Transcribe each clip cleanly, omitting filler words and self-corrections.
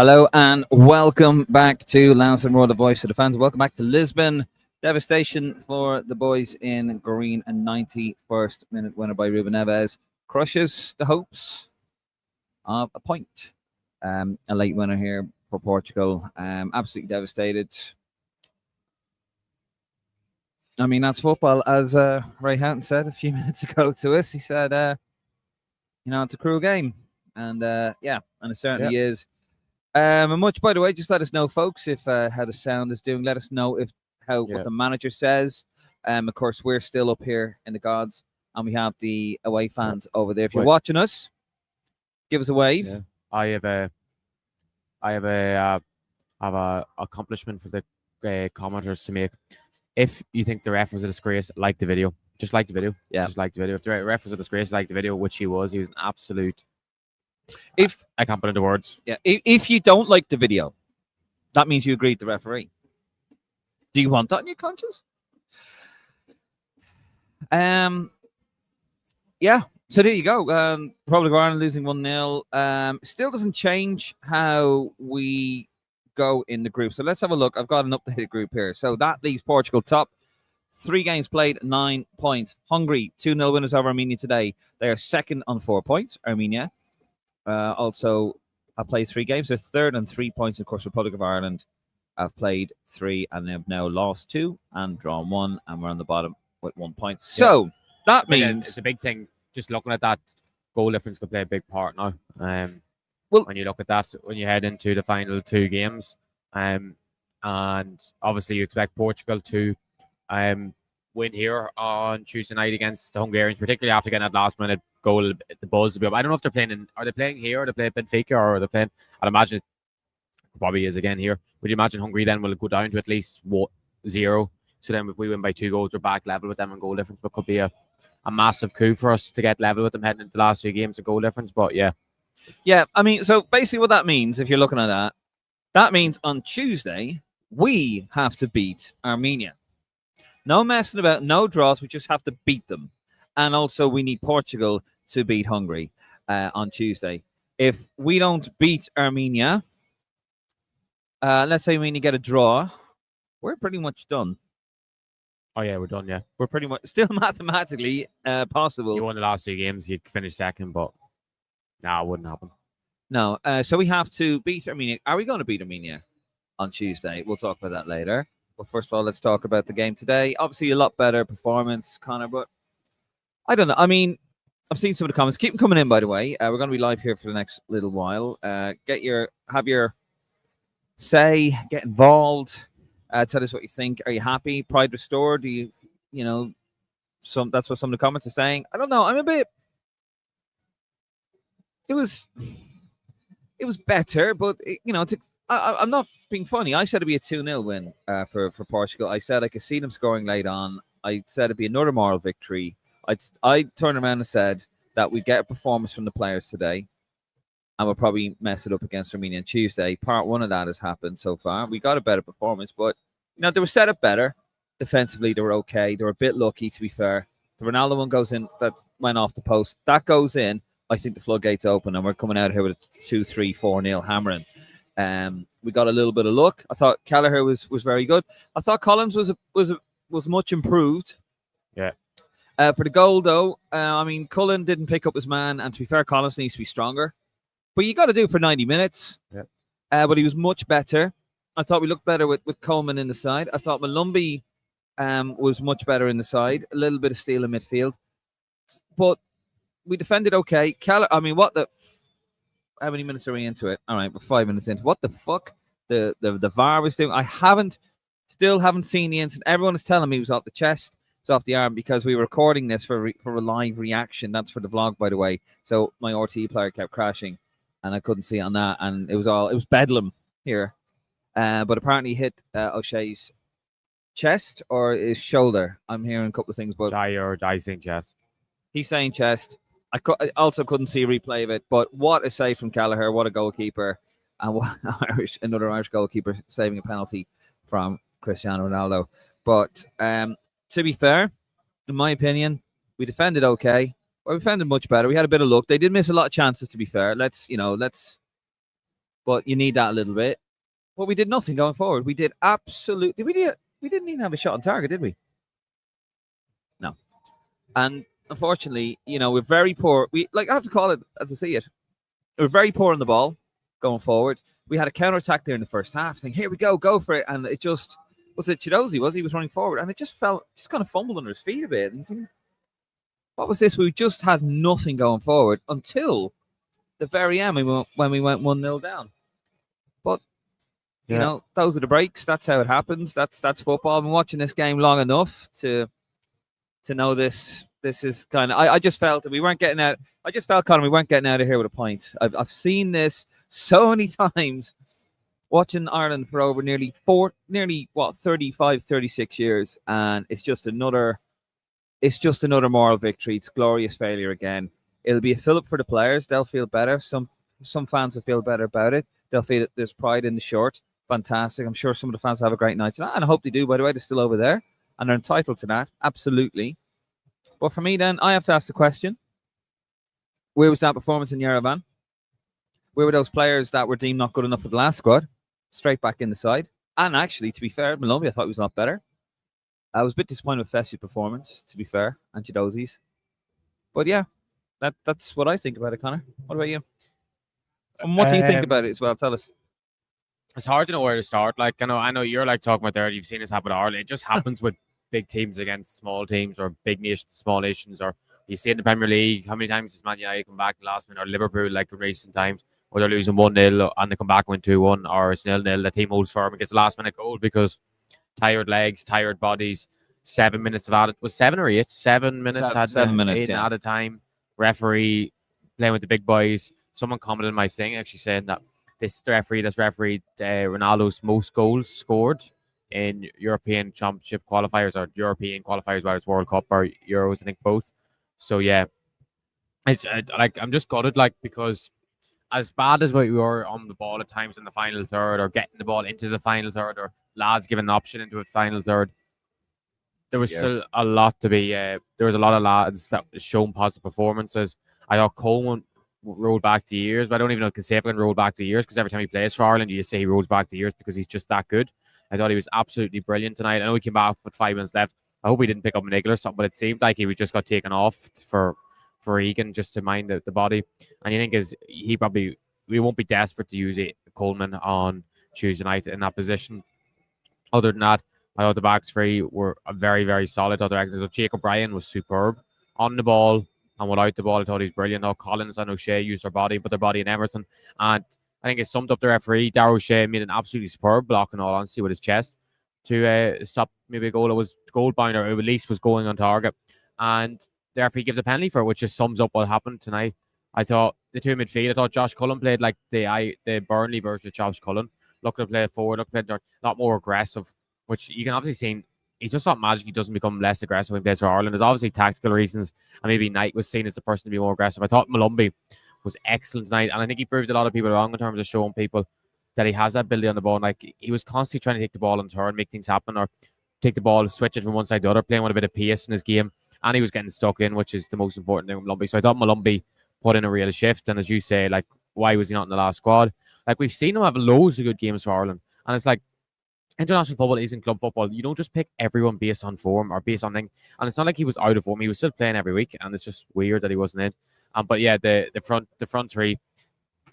Hello and welcome back to Lansdowne, the voice of the fans. Welcome back to Lisbon. Devastation for the boys in green. A 91st minute winner by Ruben Neves crushes the hopes of a point. A late winner here for Portugal. Absolutely devastated. I mean, that's football. As Ray Houghton said a few minutes ago to us, he said, it's a cruel game. And and it certainly is. And much, by the way, just let us know, folks, if how the sound is doing. Let us know what the manager says. Of course, we're still up here in the gods, and we have the away fans over there. If you're watching us, give us a wave. Yeah. I have a accomplishment for the commenters to make. If you think the ref was a disgrace, like the video. Just like the video. Yeah. Just like the video. If the ref was a disgrace, like the video, which he was an absolute. If I can't put into words. Yeah. If you don't like the video, that means you agreed with the referee. Do you want that in your conscience? Yeah. So there you go. Republic of Ireland losing 1-0. Still doesn't change how we go in the group. So let's have a look. I've got an updated group here. So that leaves Portugal top. 3 games played, 9 points. Hungary, 2-0 winners over Armenia today. They are second on 4 points. Armenia also have played 3 games. They're third on 3 points. Of course, Republic of Ireland have played 3 and they've now lost 2 and drawn 1. And we're on the bottom with 1 point. So that means it's a big thing. Just looking at that, goal difference could play a big part now. When you look at that, when you head into the final 2 games, and obviously you expect Portugal to win here on Tuesday night against the Hungarians, particularly after getting that last-minute goal. The buzz will be up. I don't know if they're playing are they playing here, or they play at Benfica, or are they playing? I'd imagine it probably is again here. Would you imagine Hungary then will go down to at least 0? So then if we win by 2 goals, we're back level with them in goal difference. But could be a massive coup for us to get level with them heading into the last 2 games of goal difference. But yeah. I mean, so basically what that means, if you're looking at that means on Tuesday, we have to beat Armenia. No messing about, no draws. We just have to beat them. And also we need Portugal to beat Hungary on Tuesday. If we don't beat Armenia, let's say we get a draw, we're pretty much done. Oh, yeah, we're done, yeah. We're pretty much still mathematically possible. You won the last 2 games, you'd finish second, but no, it wouldn't happen. No, so we have to beat Armenia. Are we going to beat Armenia on Tuesday? We'll talk about that later. But first of all, let's talk about the game today. Obviously, a lot better performance, Conor, but I don't know. I mean, I've seen some of the comments. Keep them coming in, by the way. We're going to be live here for the next little while. Have your say, get involved. Tell us what you think. Are you happy? Pride restored? Do you that's what some of the comments are saying. I don't know. I'm a bit. It was better, but I'm not being funny. I said it'd be a 2-0 win for Portugal. I said I could see them scoring late on. I said it'd be another moral victory. I turned around and said that we'd get a performance from the players today, and we'll probably mess it up against Armenia on Tuesday. Part 1 of that has happened so far. We got a better performance, but they were set up better. Defensively, they were okay. They were a bit lucky, to be fair. The Ronaldo one goes in, that went off the post. That goes in. I think the floodgates open, and we're coming out here with a 2-3, 4-0 hammering. We got a little bit of luck. I thought Kelleher was very good. I thought Collins was much improved. Yeah. For the goal, though, I mean, Cullen didn't pick up his man, and to be fair, Collins needs to be stronger. But you got to do it for 90 minutes. Yeah. But he was much better. I thought we looked better with Coleman in the side. I thought Malumbi was much better in the side. A little bit of steel in midfield. But we defended okay. How many minutes are we into it? All right, we're 5 minutes into. What the fuck the VAR was doing? Still haven't seen the incident. Everyone is telling me it was off the chest, it's off the arm, because we were recording this for a live reaction. That's for the vlog, by the way. So my RT player kept crashing, and I couldn't see it on that, and it was bedlam here. But apparently he hit O'Shea's chest or his shoulder. I'm hearing a couple of things, but I saying chest. He's saying chest. I also couldn't see a replay of it, but what a save from Kelleher, what a goalkeeper, and what another Irish goalkeeper saving a penalty from Cristiano Ronaldo. But to be fair, in my opinion, we defended okay. Well, we defended much better. We had a bit of luck. They did miss a lot of chances, to be fair. But but you need that a little bit. But we did nothing going forward. We did absolutely. We didn't even have a shot on target, did we? No. And unfortunately, we're very poor. I have to call it as I see it. We're very poor on the ball going forward. We had a counter attack there in the first half, saying, "Here we go for it," and it just was it José, he was running forward, and it just kind of fumbled under his feet a bit. And you think, what was this? We just had nothing going forward until the very end when we went 1-0 down. But those are the breaks. That's how it happens. That's football. I've been watching this game long enough to know this. This is kind of. I just felt that we weren't getting out. I just felt, Conor, we weren't getting out of here with a point. I've seen this so many times, watching Ireland for over nearly 35, 36 years, and it's just another moral victory. It's glorious failure again. It'll be a fillip for the players. They'll feel better. Some fans will feel better about it. They'll feel that there's pride in the short. Fantastic. I'm sure some of the fans will have a great night tonight, and I hope they do. By the way, they're still over there, and they're entitled to that. Absolutely. But for me, then, I have to ask the question: where was that performance in Yerevan? Where were those players that were deemed not good enough for the last squad? Straight back in the side. And actually, to be fair, Malumbi, I thought he was a lot better. I was a bit disappointed with Fessi's performance, to be fair, and José's. But yeah, that's what I think about it, Conor. What about you? And what do you think about it as well? Tell us. It's hard to know where to start. Like, I know you're like talking about there. You've seen this happen to Ireland. It just happens with big teams against small teams, or big nations, small nations, or you see it in the Premier League. How many times does Man United come back last minute, or Liverpool, like in recent times, where they're losing 1-0 and they come back and win 2-1, or it's 0-0. The team holds firm and gets the last minute goal because tired legs, tired bodies. 7 minutes of added, was 7 or 8? 7 minutes had 7 minutes, yeah. At a time. Referee playing with the big boys. Someone commented on my thing actually saying that this referee Ronaldo's most goals scored in European Championship qualifiers, or European qualifiers, whether it's World Cup or Euros, I think both. So yeah, it's I'm just gutted, because as bad as we were on the ball at times in the final third, or getting the ball into the final third, or lads giving an option into a final third, there was still a lot to be. There was a lot of lads that shown positive performances. I thought Coleman rolled back the years, but I don't even know if I can say if I can roll back the years, because every time he plays for Ireland, you just say he rolls back the years because he's just that good. I thought he was absolutely brilliant tonight. I know he came back with 5 minutes left. I hope he didn't pick up a niggle or something, but it seemed like he just got taken off for Egan, just to mind the body. And you think we won't be desperate to use Coleman on Tuesday night in that position. Other than that, I thought the backs three were very, very solid. I thought Jake O'Brien was superb on the ball and without the ball. I thought he was brilliant. Now Collins and O'Shea used their body, put their body in everything. And I think it summed up the referee. Darragh O'Shea made an absolutely superb block, in all honesty, with his chest to stop maybe a goal that was goal bound, or at least was going on target. And the referee gives a penalty for it, which just sums up what happened tonight. I thought the two midfield, I thought Josh Cullen played like the Burnley version of Josh Cullen. Looking to play forward, looking to play a lot more aggressive, which you can obviously see. He's just not magic. He doesn't become less aggressive when he plays for Ireland. There's obviously tactical reasons, and maybe Knight was seen as the person to be more aggressive. I thought Malumbi was excellent tonight, and I think he proved a lot of people wrong in terms of showing people that he has that ability on the ball. And like, he was constantly trying to take the ball and turn, make things happen, or take the ball, switch it from one side to the other, playing with a bit of pace in his game. And he was getting stuck in, which is the most important thing with Malumbi. So I thought Malumbi put in a real shift. And as you say, like, why was he not in the last squad? Like, we've seen him have loads of good games for Ireland. And it's like, international football isn't club football. You don't just pick everyone based on form or based on thing. And it's not like he was out of form. He was still playing every week. And it's just weird that he wasn't in. But yeah, the front three,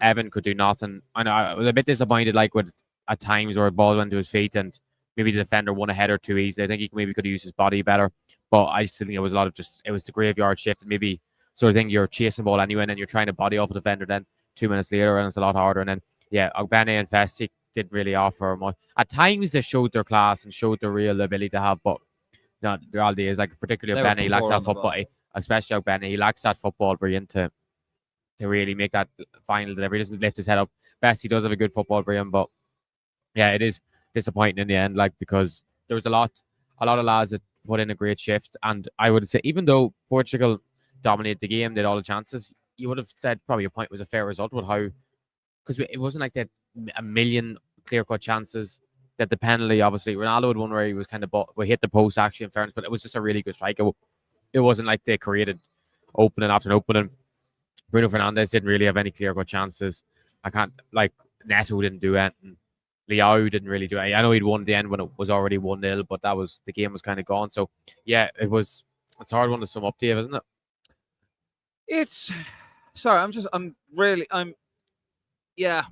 Evan could do nothing. I know I was a bit disappointed, like, with at times where a ball went to his feet and maybe the defender won a header too easily. I think he maybe could have used his body better. But I still think it was a lot of it was the graveyard shift. And maybe sort of thing, you're chasing ball anyway, and then you're trying to body off a defender then 2 minutes later, and it's a lot harder. And then, yeah, Ogbene and Festi didn't really offer much. At times, they showed their class and showed their real ability to have, but no, the reality is, like, particularly Ogbene, he lacks that football. Especially Ogbene, he lacks that football brain to really make that final delivery. He doesn't lift his head up. Festi does have a good football brain, but yeah, it is disappointing in the end, like, because there was a lot of lads that put in a great shift. And I would say, even though Portugal dominated the game, did all the chances, you would have said probably a point was a fair result with how, because it wasn't like they had a million clear-cut chances. That the penalty, obviously, Ronaldo had one where he was kind of hit the post, actually, in fairness, but it was just a really good strike. It wasn't like they created opening after opening. Bruno Fernandes didn't really have any clear-cut chances. I can't, like, Neto didn't do anything. Liao didn't really do it. I know he'd won at the end when it was already 1-0, but the game was kind of gone. So yeah, it's a hard one to sum up, Dave, isn't it? Yeah.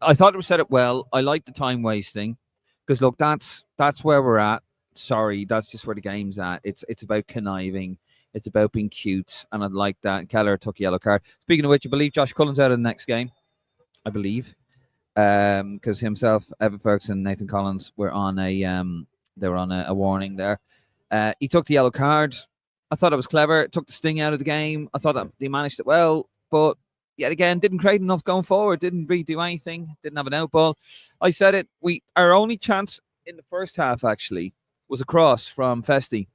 I thought it set up well. I like the time wasting because look, that's where we're at. Sorry, that's just where the game's at. It's about conniving. It's about being cute, and I like that. Keller took a yellow card. Speaking of which, I believe Josh Cullen's out of the next game. I believe, because himself, Evan Ferguson, Nathan Collins were on a warning there. He took the yellow card. I thought it was clever. It took the sting out of the game. I thought that they managed it well, but yet again, didn't create enough going forward. Didn't really do anything. Didn't have an out ball. I said it. Our only chance in the first half actually was a cross from Festi.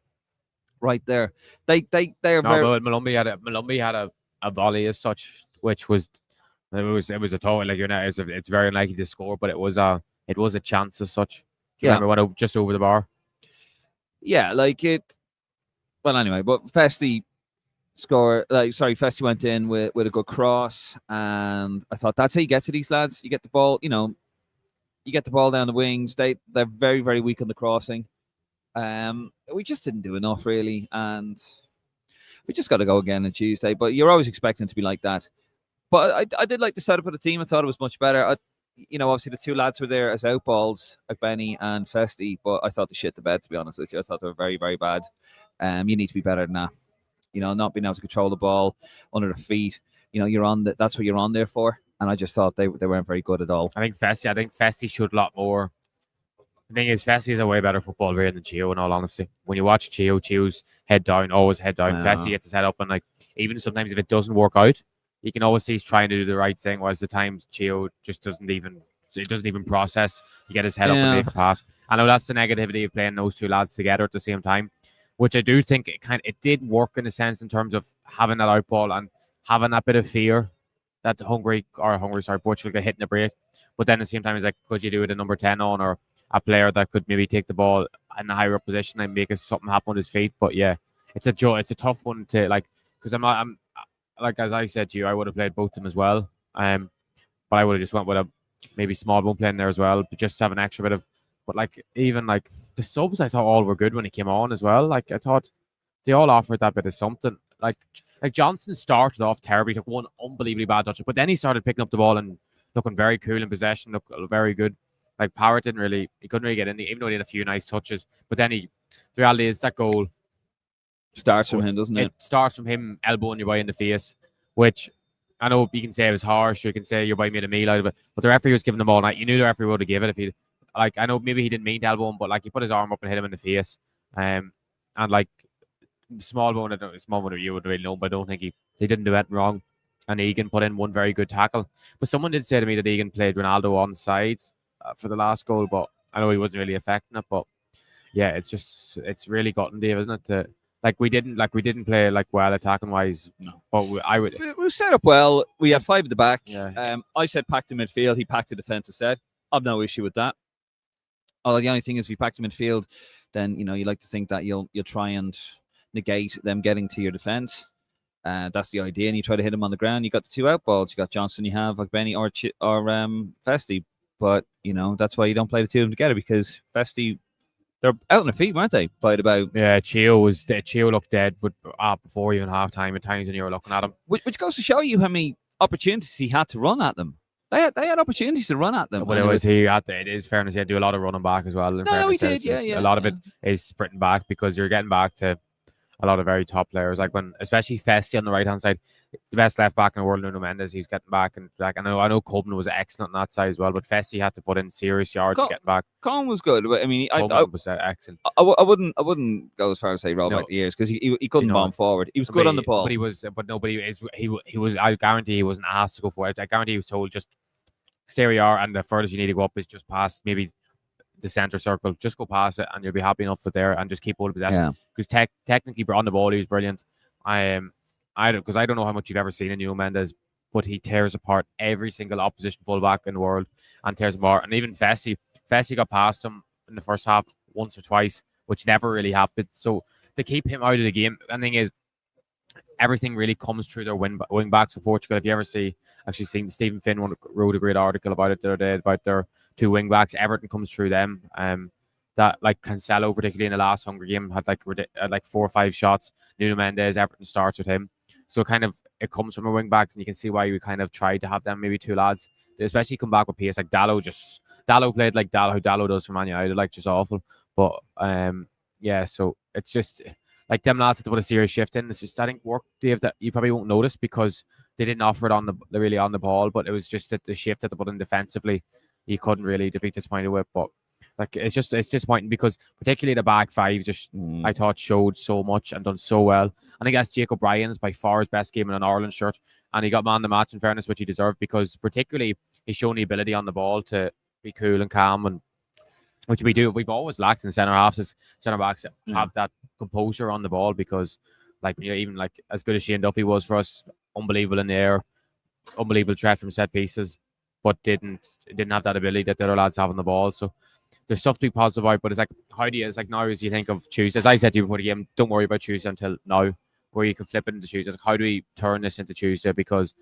Right there, they are no, but Malumbi had a volley as such, which was it was a total like it's very unlikely to score, but it was a chance as such. Do you remember when it just over the bar? Yeah, like it. Well, anyway, but Festi Festi went in with a good cross, and I thought that's how you get to these lads. You get the ball, you get the ball down the wings. They're very, very weak on the crossing. We just didn't do enough really, and we just got to go again on Tuesday. But you're always expecting it to be like that. But I did like the setup of the team. I thought it was much better. Obviously the two lads were there as outballs, Benny and Festi, but I thought they shit the bed, to be honest with you. I thought they were very, very bad. You need to be better than that. Not being able to control the ball under the feet. That's what you're on there for. And I just thought they weren't very good at all. I think Festi should a lot more. The thing is, Festi is a way better football player than Chio, in all honesty. When you watch Chio's head down, always head down. Festi gets his head up, and like even sometimes if it doesn't work out, you can always see he's trying to do the right thing. Whereas the times Chio just doesn't even process to get his head up and make a pass. I know that's the negativity of playing those two lads together at the same time, which I do think it did work in a sense in terms of having that out ball and having that bit of fear that Portugal get hitting the break. But then at the same time, it's like, could you do it a number 10 on or a player that could maybe take the ball in a higher up position and make something happen on his feet? But yeah, it's a tough one to like, because I'm like, as I said to you, I would have played both of them as well. But I would have just went with a maybe small one playing there as well, but just have an extra bit of. But like even like the subs, I thought all were good when he came on as well. Like I thought they all offered that bit of something. Like Johnson started off terribly, took one unbelievably bad touch, but then he started picking up the ball and looking very cool in possession, looked very good. Like Parrott couldn't really get in, even though he had a few nice touches. But then the reality is that goal starts from him, doesn't it? It starts from him elbowing your boy in the face, which I know you can say it was harsh, you can say your boy made a meal out of it, but the referee was giving them all night. You knew the referee would have given it if he, like, I know maybe he didn't mean to elbow him, but like he put his arm up and hit him in the face. And like small one you would really know, but I don't think he didn't do anything wrong. And Egan put in one very good tackle. But someone did say to me that Egan played Ronaldo on side for the last goal, but I know he wasn't really affecting it. But yeah, it's really gotten Dave, isn't it? We didn't play like well attacking wise. No. But we set up well. We had five at the back. Yeah. I said packed the midfield. He packed the defence instead. I've no issue with that. Although the only thing is, if you pack the midfield, then you like to think that you'll try and negate them getting to your defence. That's the idea, and you try to hit them on the ground. You got the two out balls. You got Johnson. You have like Benny or Festi. But that's why you don't play the two of them together, because Festi, they're out on their feet, weren't they? Played about. Yeah, Chio looked dead, but before even half time at times when you were looking at him. Which goes to show you how many opportunities he had to run at them. They had opportunities to run at them. But it is fairness, he had to do a lot of running back as well. No, he did, yeah. A lot of it is sprinting back because you're getting back to a lot of very top players. Like especially Festi on the right hand side, the best left back in the world, Nuno Mendes, he's getting back, and like I know Coleman was excellent on that side as well, but Festi had to put in serious yards getting back. Coleman was good, but I mean, Coleman was excellent. I wouldn't go as far as say roll back the years, because he couldn't bomb forward. He was good on the ball, but I guarantee he wasn't asked to go for it. I guarantee he was told just stay where you are, and the furthest you need to go up is just past maybe the center circle. Just go past it and you'll be happy enough with there, and just keep hold of possession. Because technically on the ball he was brilliant. Because I don't know how much you've ever seen in Nuno Mendes, but he tears apart every single opposition fullback in the world and tears them apart. And even Festi got past him in the first half once or twice, which never really happened. So to keep him out of the game, the thing is, everything really comes through their wing backs of Portugal. If you ever actually seen Stephen Finn wrote a great article about it the other day about their two wing backs. Everything comes through them. That like Cancelo, particularly in the last Hunger game, had like 4 or 5 shots. Nuno Mendes, everything starts with him. So it comes from our wing backs, and you can see why we kind of tried to have them, maybe two lads, they especially come back with pace. Like Dallo played like how Dallo does for Man United, like just awful. But yeah, so it's just like them lads had to put a serious shift in. It's just, I think, work, Dave, that you probably won't notice because they didn't offer it really on the ball, but it was just that the shift that they put in defensively, you couldn't really be disappointed with. But like it's disappointing because particularly the back five I thought showed so much and done so well. I think that's Jacob Ryan's by far his best game in an Ireland shirt, and he got man of the match in fairness, which he deserved, because particularly he's shown the ability on the ball to be cool and calm, and which we've always lacked in centre halves as centre backs have that composure on the ball, because like, you know, even like as good as Shane Duffy was for us, unbelievable in the air, unbelievable threat from set pieces, but didn't have that ability that the other lads have on the ball. So there's stuff to be positive about, but it's like, now as you think of Tuesday, as I said to you before the game, don't worry about Tuesday until now, where you can flip it into Tuesday. It's like, how do we turn this into Tuesday? Because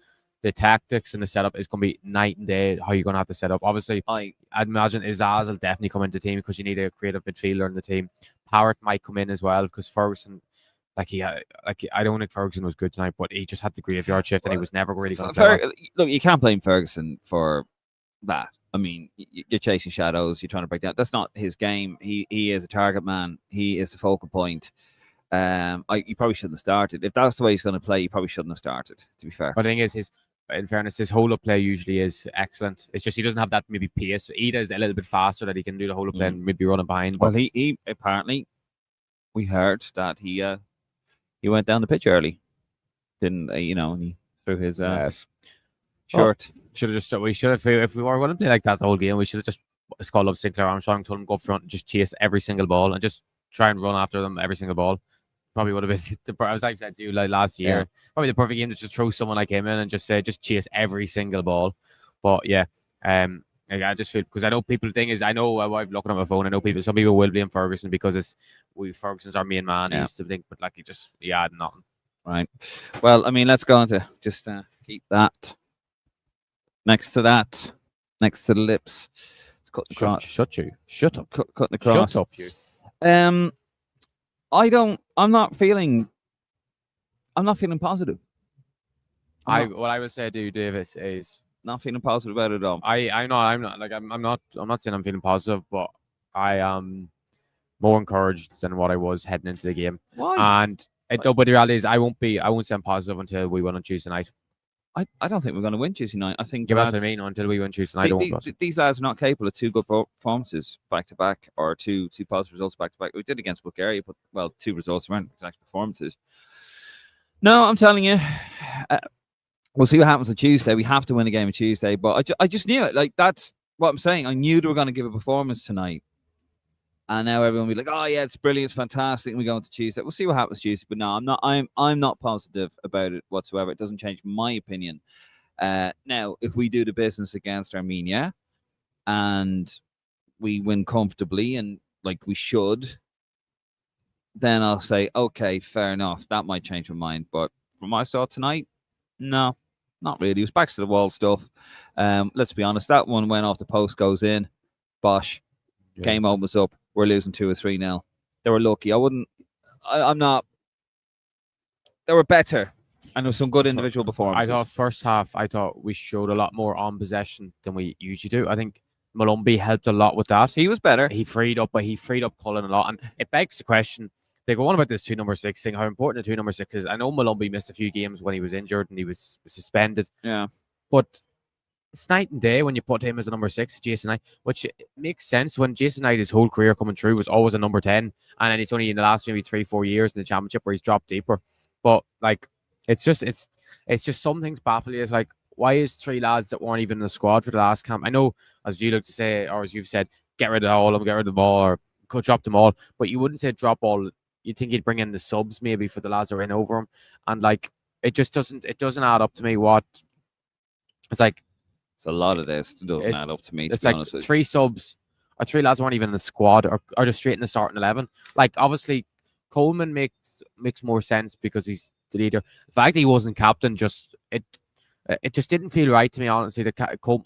the tactics and the setup is going to be night and day, how you're going to have to set up. Obviously, I'd imagine Izaz will definitely come into the team because you need a creative midfielder in the team. Parrott might come in as well because Ferguson, I don't think Ferguson was good tonight, but he just had the graveyard shift and he was never really going to look, you can't blame Ferguson for that. I mean, you're chasing shadows, you're trying to break down. That's not his game. He is a target man. He is the focal point. You probably shouldn't have started. If that's the way he's going to play, you probably shouldn't have started, to be fair. But the thing is, in fairness, his hold-up play usually is excellent. It's just he doesn't have that maybe pace. He is a little bit faster that he can do the hold-up play and maybe running behind. Well, he apparently, we heard that he went down the pitch early. Didn't he threw his short. We should have, if we were going to play like that the whole game, we should have just called up Sinclair Armstrong, told him go up front and just chase every single ball and just try and run after them every single ball. Probably would have been, as I said to you like last year, probably the perfect game to just throw someone like him in and just chase every single ball. But yeah, I just feel, because I know people, the thing is, I know I'm looking at my phone, I know some people will blame Ferguson because Ferguson's our main man. He's to think, but like he had nothing. Right. Well, I mean, let's go on to just keep that next to the lips. Let's cut the cross. Shut up. Cutting the cross. Shut up, you. I'm not feeling positive. What I would say to you, Davis, is not feeling positive about it at all. I'm not saying I'm feeling positive, but I am more encouraged than what I was heading into the game. Why? But the reality is I won't say I'm positive until we win on Tuesday night. I don't think we're going to win Tuesday night. I think that's what I mean. Until we win Tuesday night, these lads are not capable of two good performances back to back, or two positive results back to back. We did against Bulgaria, but 2 results weren't exact performances. No, I'm telling you, we'll see what happens on Tuesday. We have to win a game on Tuesday, but I just knew it. Like, that's what I'm saying. I knew they were going to give a performance tonight, and now everyone will be like, "Oh yeah, it's brilliant, it's fantastic." And we go into Tuesday. We'll see what happens Tuesday. But no, I'm not. I'm not positive about it whatsoever. It doesn't change my opinion. Now, if we do the business against Armenia, and we win comfortably, and like we should, then I'll say, okay, fair enough. That might change my mind. But from what I saw tonight, no, not really. It was backs to the wall stuff. Let's be honest. That one went off the post, goes in. Bosh. Yeah. Game opens up. We're losing 2 or 3-0. They were lucky. I'm not. They were better. And there was some good individual performances. I thought first half, we showed a lot more on possession than we usually do. I think Malumbi helped a lot with that. He was better. He freed up Cullen a lot. And it begs the question, they go on about this 2 number 6 thing, how important the 2 number 6 is. I know Malumbi missed a few games when he was injured and he was suspended. Yeah. But it's night and day when you put him as a number 6, Jason Knight, which makes sense when Jason Knight, his whole career coming through, was always a number 10. And then it's only in the last maybe 3-4 years in the championship where he's dropped deeper. But like, it's just some things baffle you. It's like, why is 3 lads that weren't even in the squad for the last camp? I know, as you look to say, or as you've said, get rid of all of them, get rid of the ball, or could drop them all. But you wouldn't say drop all. You'd think he'd bring in the subs maybe for the lads that are in over him. And like, it doesn't add up to me. What it's like. It's a lot of this. It doesn't add up to me. It's like 3 subs or 3 lads weren't even in the squad or just straight in the starting 11. Like, obviously, Coleman makes more sense because he's the leader. The fact that he wasn't captain it just didn't feel right to me, honestly.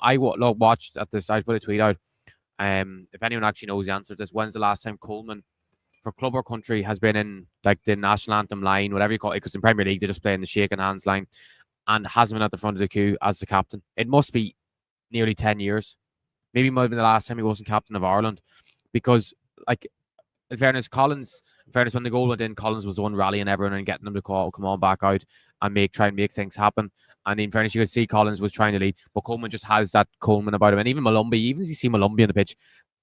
I watched at this. I put a tweet out. If anyone actually knows the answer to this, when's the last time Coleman for club or country has been in like the national anthem line, whatever you call it, because in Premier League they just play in the shaking hands line, and hasn't been at the front of the queue as the captain? It must be nearly 10 years. Maybe it might have been the last time he wasn't captain of Ireland, because like in fairness, when the goal went in, Collins was the one rallying everyone and getting them to come on back out and try and make things happen. And in fairness, you could see Collins was trying to lead, but Coleman just has that Coleman about him. And even Malumbi, even as you see Malumbi on the pitch,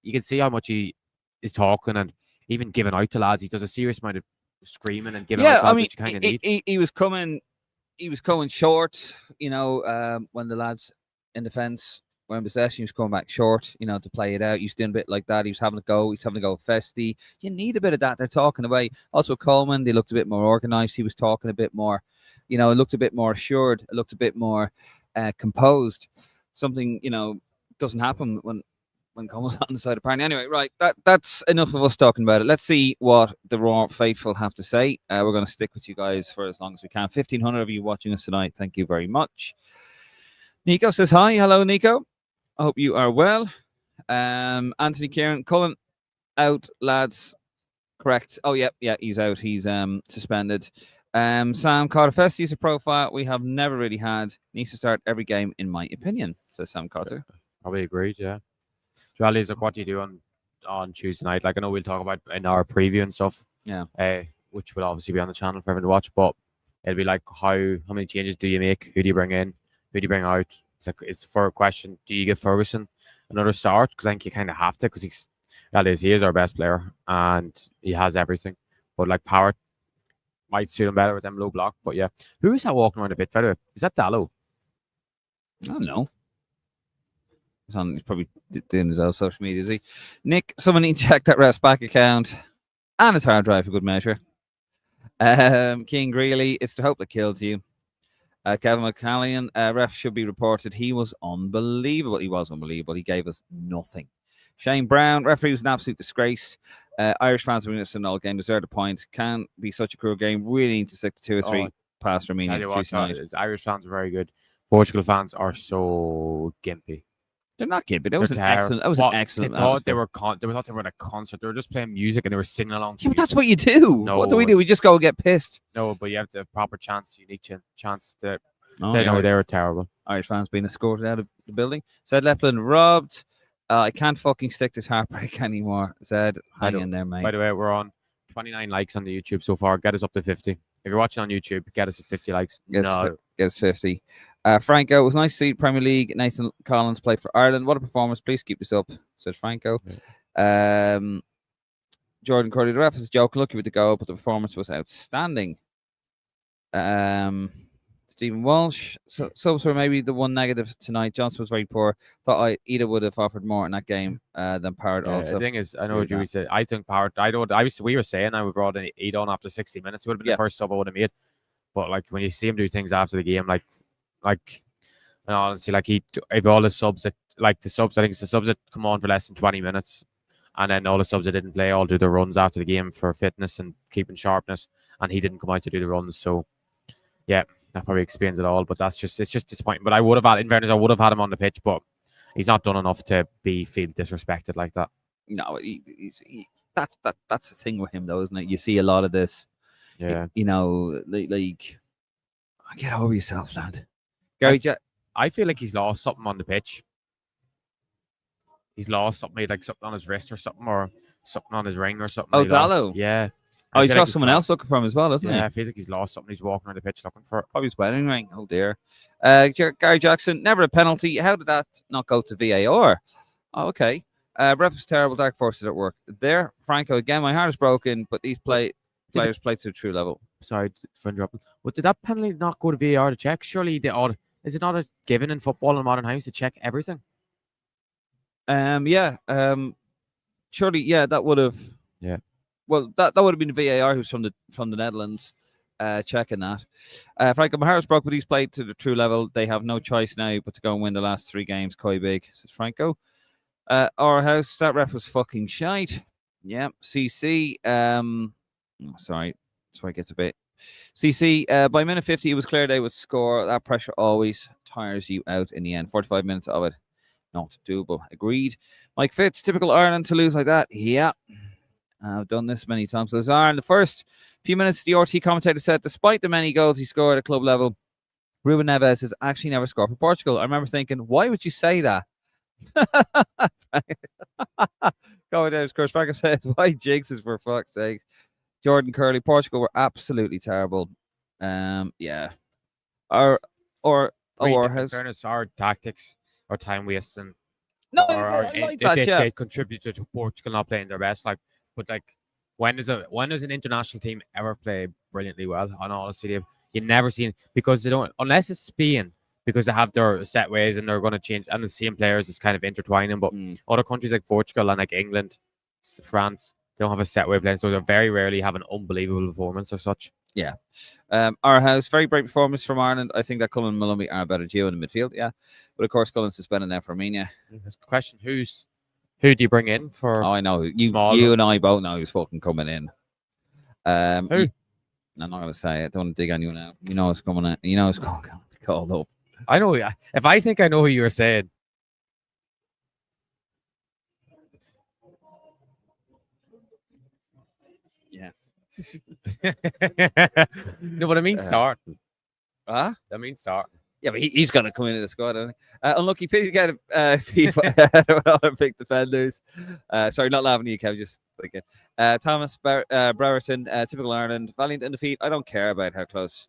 you can see how much he is talking and even giving out to lads. He does a serious amount of screaming and giving out to lads, which you kind of need. He was coming short, when the lads in defence were in possession. He was coming back short, to play it out. He was doing a bit like that. He was having a go. He's having a go Festy. You need a bit of that. They're talking away. Also, Coleman, they looked a bit more organised. He was talking a bit more. It looked a bit more assured. It looked a bit more composed. Something, doesn't happen when Coleman's on the side of Parney. Anyway, right, that's enough of us talking about it. Let's see what the Raw faithful have to say. We're going to stick with you guys for as long as we can. 1,500 of you watching us tonight. Thank you very much. Nico says hi. Hello, Nico. I hope you are well. Anthony Kieran, Cullen out, lads. Correct. Oh, yeah, he's out. He's suspended. Sam Carter, first user profile we have never really had. Needs to start every game, in my opinion, says Sam Carter. Probably agreed, yeah. Charlie, like, what do you do on Tuesday night? Like, I know we'll talk about in our preview and stuff. Yeah. Which will obviously be on the channel for everyone to watch. But it'll be like, how many changes do you make? Who do you bring in? Who do you bring out? It's for a question. Do you give Ferguson another start? Because I think you kind of have to, because he is our best player and he has everything. But like, Power might suit him better with them low block. But yeah, who is that walking around a bit? By the way, is that Dallo? I don't know. He's probably doing his own social media, is he? Nick, someone need to check that ref's back account and his hard drive for good measure. King Greeley, it's the hope that kills you. Kevin McCallion, ref should be reported. He was unbelievable. He gave us nothing. Shane Brown, referee was an absolute disgrace. Irish fans winning us an all game, deserved a point. Can't be such a cruel game. Really need to stick to 2 or 3 past Romania. Irish fans are very good. Portugal fans are so gimpy. They're not gimpy. That was an excellent. They thought they were at a concert. They were just playing music and they were singing along. Yeah, but that's what you do. No, what do? We just go and get pissed. No, but you have the proper unique chance to. They were terrible. Irish fans being escorted out of the building. Said Lepland robbed. I can't fucking stick this heartbreak anymore. Said, hang in there, mate. By the way, we're on 29 likes on the YouTube so far. Get us up to 50. If you're watching on YouTube, get us at 50 likes. Get us 50. Franco, it was nice to see Premier League. Nathan Collins played for Ireland. What a performance. Please keep this up, says Franco. Yeah. Jordan Curley, the ref is a joke. Lucky with the goal, but the performance was outstanding. Stephen Walsh. Subs were maybe the one negative tonight. Johnson was very poor. Thought Ida would have offered more in that game than Parrott also. The thing is, I know what you said. I think Parrott, we were saying I would brought Ida on after 60 minutes. It would have been the first sub I would have made. But like, when you see him do things after the game, like, and honestly, like, if all the subs I think it's the subs that come on for less than 20 minutes, and then all the subs that didn't play all do the runs after the game for fitness and keeping sharpness, and he didn't come out to do the runs. So yeah, that probably explains it all. But it's just disappointing. But I would have had him on the pitch, but he's not done enough to feel disrespected like that. No, that's the thing with him, though, isn't it? You see a lot of this. Yeah, like get over yourself, lad. Gary, I feel like he's lost something on the pitch. He's lost something, like something on his wrist or something, or something on his ring or something. Oh, Dallo. Yeah. Oh, he's got someone else looking for him as well, doesn't he? Yeah, I feel like he's lost something. He's walking around the pitch looking for it. Probably his wedding ring. Oh, dear. Gary Jackson, never a penalty. How did that not go to VAR? Oh, okay. Ref was terrible. Dark forces at work. There, Franco, again, my heart is broken, but these players play to a true level. Sorry for interrupting. But did that penalty not go to VAR to check? Surely they ought. Is it not a given in football in modern times to check everything? Yeah. Surely, yeah, that would have. Yeah. Well, that would have been VAR, who's from the Netherlands, checking that. Franco, my heart's broke, but he's played to the true level. They have no choice now but to go and win the last 3 games. Koi big, says Franco. Our house, that ref was fucking shite. Yeah. CC. Sorry, that's where it gets a bit. CC, by minute 50, it was clear they would score. That pressure always tires you out in the end. 45 minutes of it, not doable. Agreed. Mike Fitz, typical Ireland to lose like that. Yeah, I've done this many times. Lazar, in the first few minutes, the RT commentator said, despite the many goals he scored at club level, Ruben Neves has actually never scored for Portugal. I remember thinking, why would you say that? Going down, Chris Franco says, why jigs is for fuck's sake? Jordan Curley, Portugal were absolutely terrible. Yeah. Our fairness, our tactics, our time wasting. No, I like that. They contributed to Portugal not playing their best. When does an international team ever play brilliantly well? On honestly, you never seen, because they don't, unless it's Spain, because they have their set ways and they're going to change, and the same players is kind of intertwining. But other countries like Portugal and like England, France, they don't have a set way of playing, so they very rarely have an unbelievable performance or such. Yeah. Our house, very great performance from Ireland. I think that Cullen and Malumbi are a better duo in the midfield. Yeah. But of course, Cullen's suspended now for Armenia. That's the question. Who do you bring in for? Oh, I know. You and I both know who's fucking coming in. Who? I'm not going to say it. Don't want to dig on you now. You know it's coming in. You know it's going to be called up. I know. If I think I know who you were saying. Yeah. No, but I mean starting. Huh? I mean starting. Yeah, but he's going to come into the squad, doesn't he? Unlucky Pity to get people Olympic defenders. Sorry, not laughing at you, Kev. Just thinking. Thomas Brereton, typical Ireland. Valiant in defeat. I don't care about how close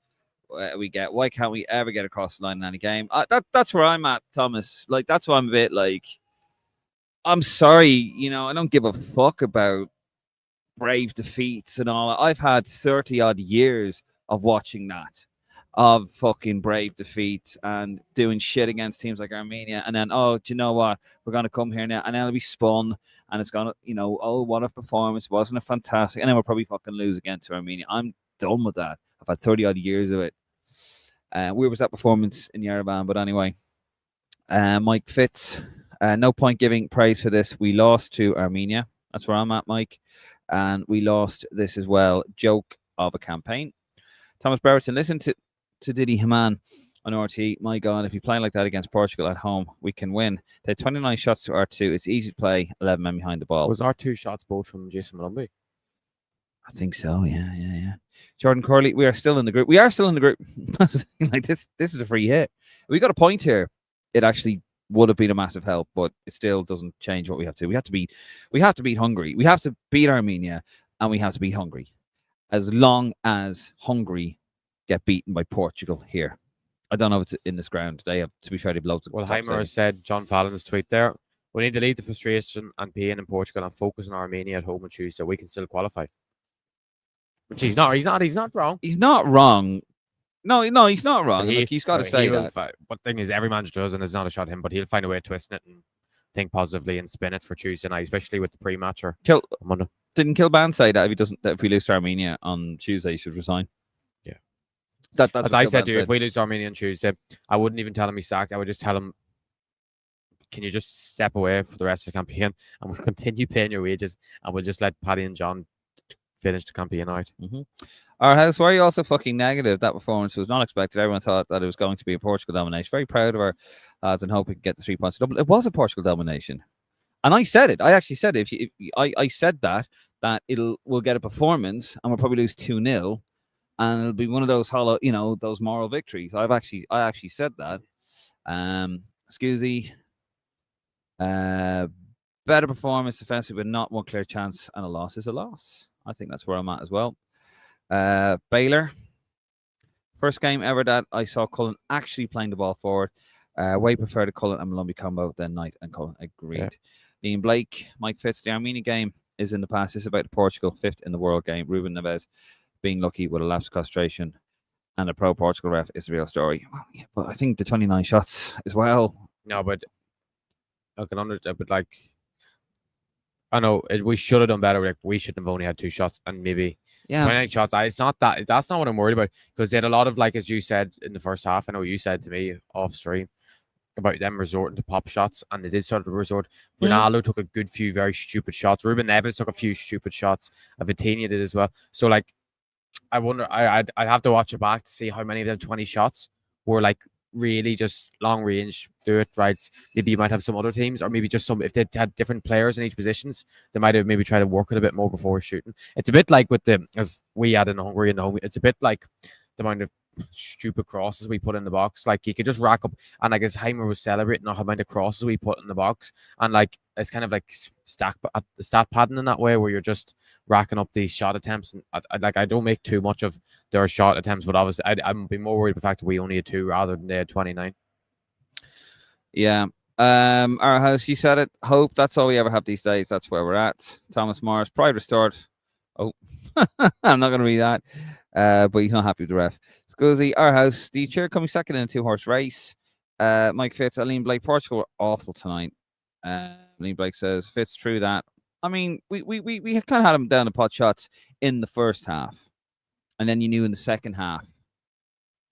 we get. Why can't we ever get across the line in any game? That's where I'm at, Thomas. Like, that's why I'm a bit like, I'm sorry, I don't give a fuck about brave defeats and all. I've had 30 odd years of watching that, of fucking brave defeats and doing shit against teams like Armenia, and then, do you know what, we're going to come here now and then it'll be spun and it's going to, oh, what a performance, wasn't it fantastic, and then we'll probably fucking lose again to Armenia. I'm done with that. I've had 30 odd years of it. Where was that performance in Yerevan? But anyway, Mike Fitz, no point giving praise for this. We lost to Armenia. That's where I'm at, Mike. And we lost this as well. Joke of a campaign. Thomas Brereton, listen to Didi Haman on RT. My God, if you play like that against Portugal at home, we can win. They had 29 shots to R2. It's easy to play 11 men behind the ball. Was R2 shots both from Jason Malumbi? I think so. Yeah. Jordan Curley, we are still in the group. We are still in the group. Like this is a free hit. If we got a point here, it actually would have been a massive help, but it still doesn't change what we have to. We have to beat Hungary. We have to beat Armenia, and we have to beat Hungary. As long as Hungary get beaten by Portugal here. I don't know if it's in this ground. They have, to be fair, they've loads of. Well, Heimer said, John Fallon's tweet there, we need to leave the frustration and pain in Portugal and focus on Armenia at home on Tuesday. We can still qualify. Which he's not wrong. He's not wrong. No, he's not wrong. He's got to say that. But the thing is, every manager does, and it's not a shot at him, but he'll find a way of twisting it and think positively and spin it for Tuesday night, especially with the pre-matcher. Didn't Kilban say that if we lose to Armenia on Tuesday, he should resign? Yeah. That's as I said to you, if we lose to Armenia on Tuesday, I wouldn't even tell him he's sacked. I would just tell him, can you just step away for the rest of the campaign, and we'll continue paying your wages, and we'll just let Paddy and John finish the campaign out. Our house, why are you also fucking negative? That performance was not expected. Everyone thought that it was going to be a Portugal domination. Very proud of our lads and hope we can get the 3 points. It was a Portugal domination, and I said it. I actually said it. I said that we'll get a performance and we'll probably lose 2-0, and it'll be one of those hollow, those moral victories. I actually said that. Excusey, better performance defensively, but not one clear chance, and a loss is a loss. I think that's where I'm at as well. Baylor, first game ever that I saw Cullen actually playing the ball forward. Way prefer the Cullen and Malumbi combo than Knight and Cullen. Agreed. Yeah. Ian Blake, Mike Fitz, the Armenia game is in the past. This is about Portugal, 5th in the world game. Ruben Neves being lucky with a lapse of concentration and a pro Portugal ref is the real story. Well, yeah, but I think the 29 shots as well. No, but I can understand, but I know we should have done better. We shouldn't have only had 2 shots and maybe 29 shots. It's not that. That's not what I'm worried about, because they had a lot of, as you said in the first half. I know you said to me off stream about them resorting to pop shots, and they did sort of resort. Ronaldo took a good few very stupid shots. Ruben Neves took a few stupid shots. Vitinha did as well. So I wonder. I'd have to watch it back to see how many of them 20 shots were like really just long range. Do it right. Maybe you might have some other teams, or maybe just some if they had different players in each positions, they might have maybe tried to work it a bit more before shooting. It's a bit like with the as we had in Hungary and home. It's a bit like the amount of stupid crosses we put in the box. Like you could just rack up, and like as Heimer was celebrating how amount of crosses we put in the box, and like it's kind of like stat padding in that way where you're just racking up these shot attempts. And I don't make too much of their shot attempts, but obviously I'd be more worried about the fact that we only had 2 rather than they had 29. Yeah. Our house, you said it. Hope that's all we ever have these days. That's where we're at. Thomas Morris, pride restored. Oh, I'm not going to read that. But he's not happy with the ref. Scusi, our house, the chair coming second in a 2-horse race. Mike Fitz, Aline Blake, Portugal were awful tonight. Aline Blake says, Fitz, true that. I mean, we kind of had them down the pot shots in the first half. And then you knew in the second half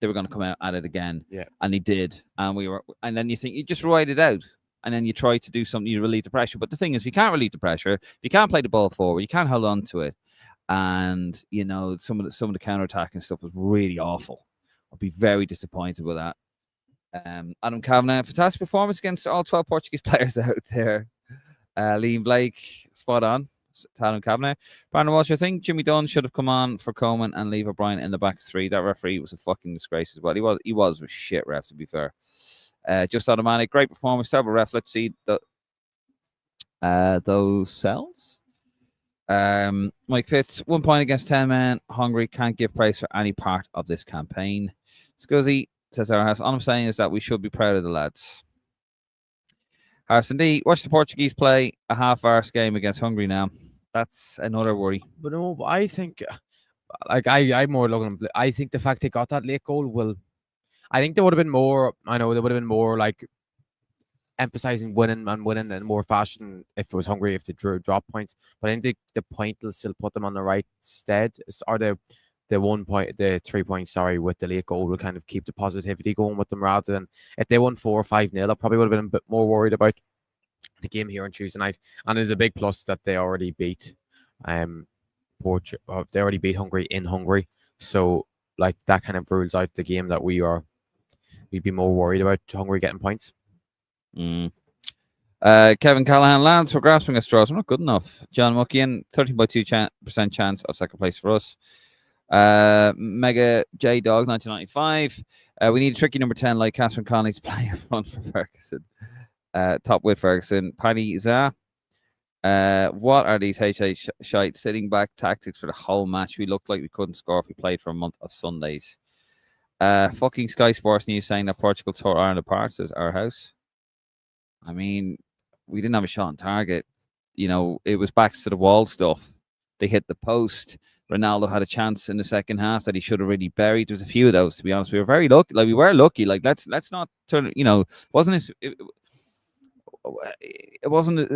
they were going to come out at it again. Yeah. And they did. And then you think, you just ride it out. And then you try to do something, you relieve the pressure. But the thing is, you can't relieve the pressure. You can't play the ball forward. You can't hold on to it. And, you know, some of the counterattack and stuff was really awful. I'll be very disappointed with that. Adam Kavanagh, fantastic performance against all 12 Portuguese players out there. Liam Blake, spot on. Adam Kavanagh. Brandon Walsh, I think Jimmy Dunn should have come on for Coleman and leave O'Brien in the back 3. That referee was a fucking disgrace as well. He was a shit ref, to be fair. Just automatic, great performance, terrible ref. Let's see those cells. Mike Fitz, 1 point against 10 men. Hungary can't give praise for any part of this campaign. Scusi says our house. All I'm saying is that we should be proud of the lads. Harrison D, watch the Portuguese play a half-hour game against Hungary now. That's another worry. But no, I think, like I'm more looking. I think the fact they got that late goal will. I think there would have been more. I know there would have been more like emphasizing winning in more fashion if it was Hungary, if they drop points. But I think the point will still put them on the right stead. Or the 3 points, sorry, with the late goal will kind of keep the positivity going with them rather than if they won 4 or 5-0. I probably would have been a bit more worried about the game here on Tuesday night. And it's a big plus that they already beat Portugal. They already beat Hungary in Hungary. So like that kind of rules out the game that we'd be more worried about Hungary getting points. Kevin Callahan, lads, we're grasping at straws. We're not good enough. John Muckian, 13.2% chance of second place for us. Mega J Dog 1995. We need a tricky number 10 like Catherine Conley to play in front for Ferguson. Top with Ferguson. Paddy Za. What are these HH shite sitting back tactics for the whole match? We looked like we couldn't score if we played for a month of Sundays. Fucking Sky Sports News saying that Portugal tore Ireland apart, says our house. I mean, we didn't have a shot on target. You know, it was backs to the wall stuff. They hit the post. Ronaldo had a chance in the second half that he should have really buried. There's a few of those, to be honest. We were very lucky. Like, we were lucky. Like, let's not turn. You know, it wasn't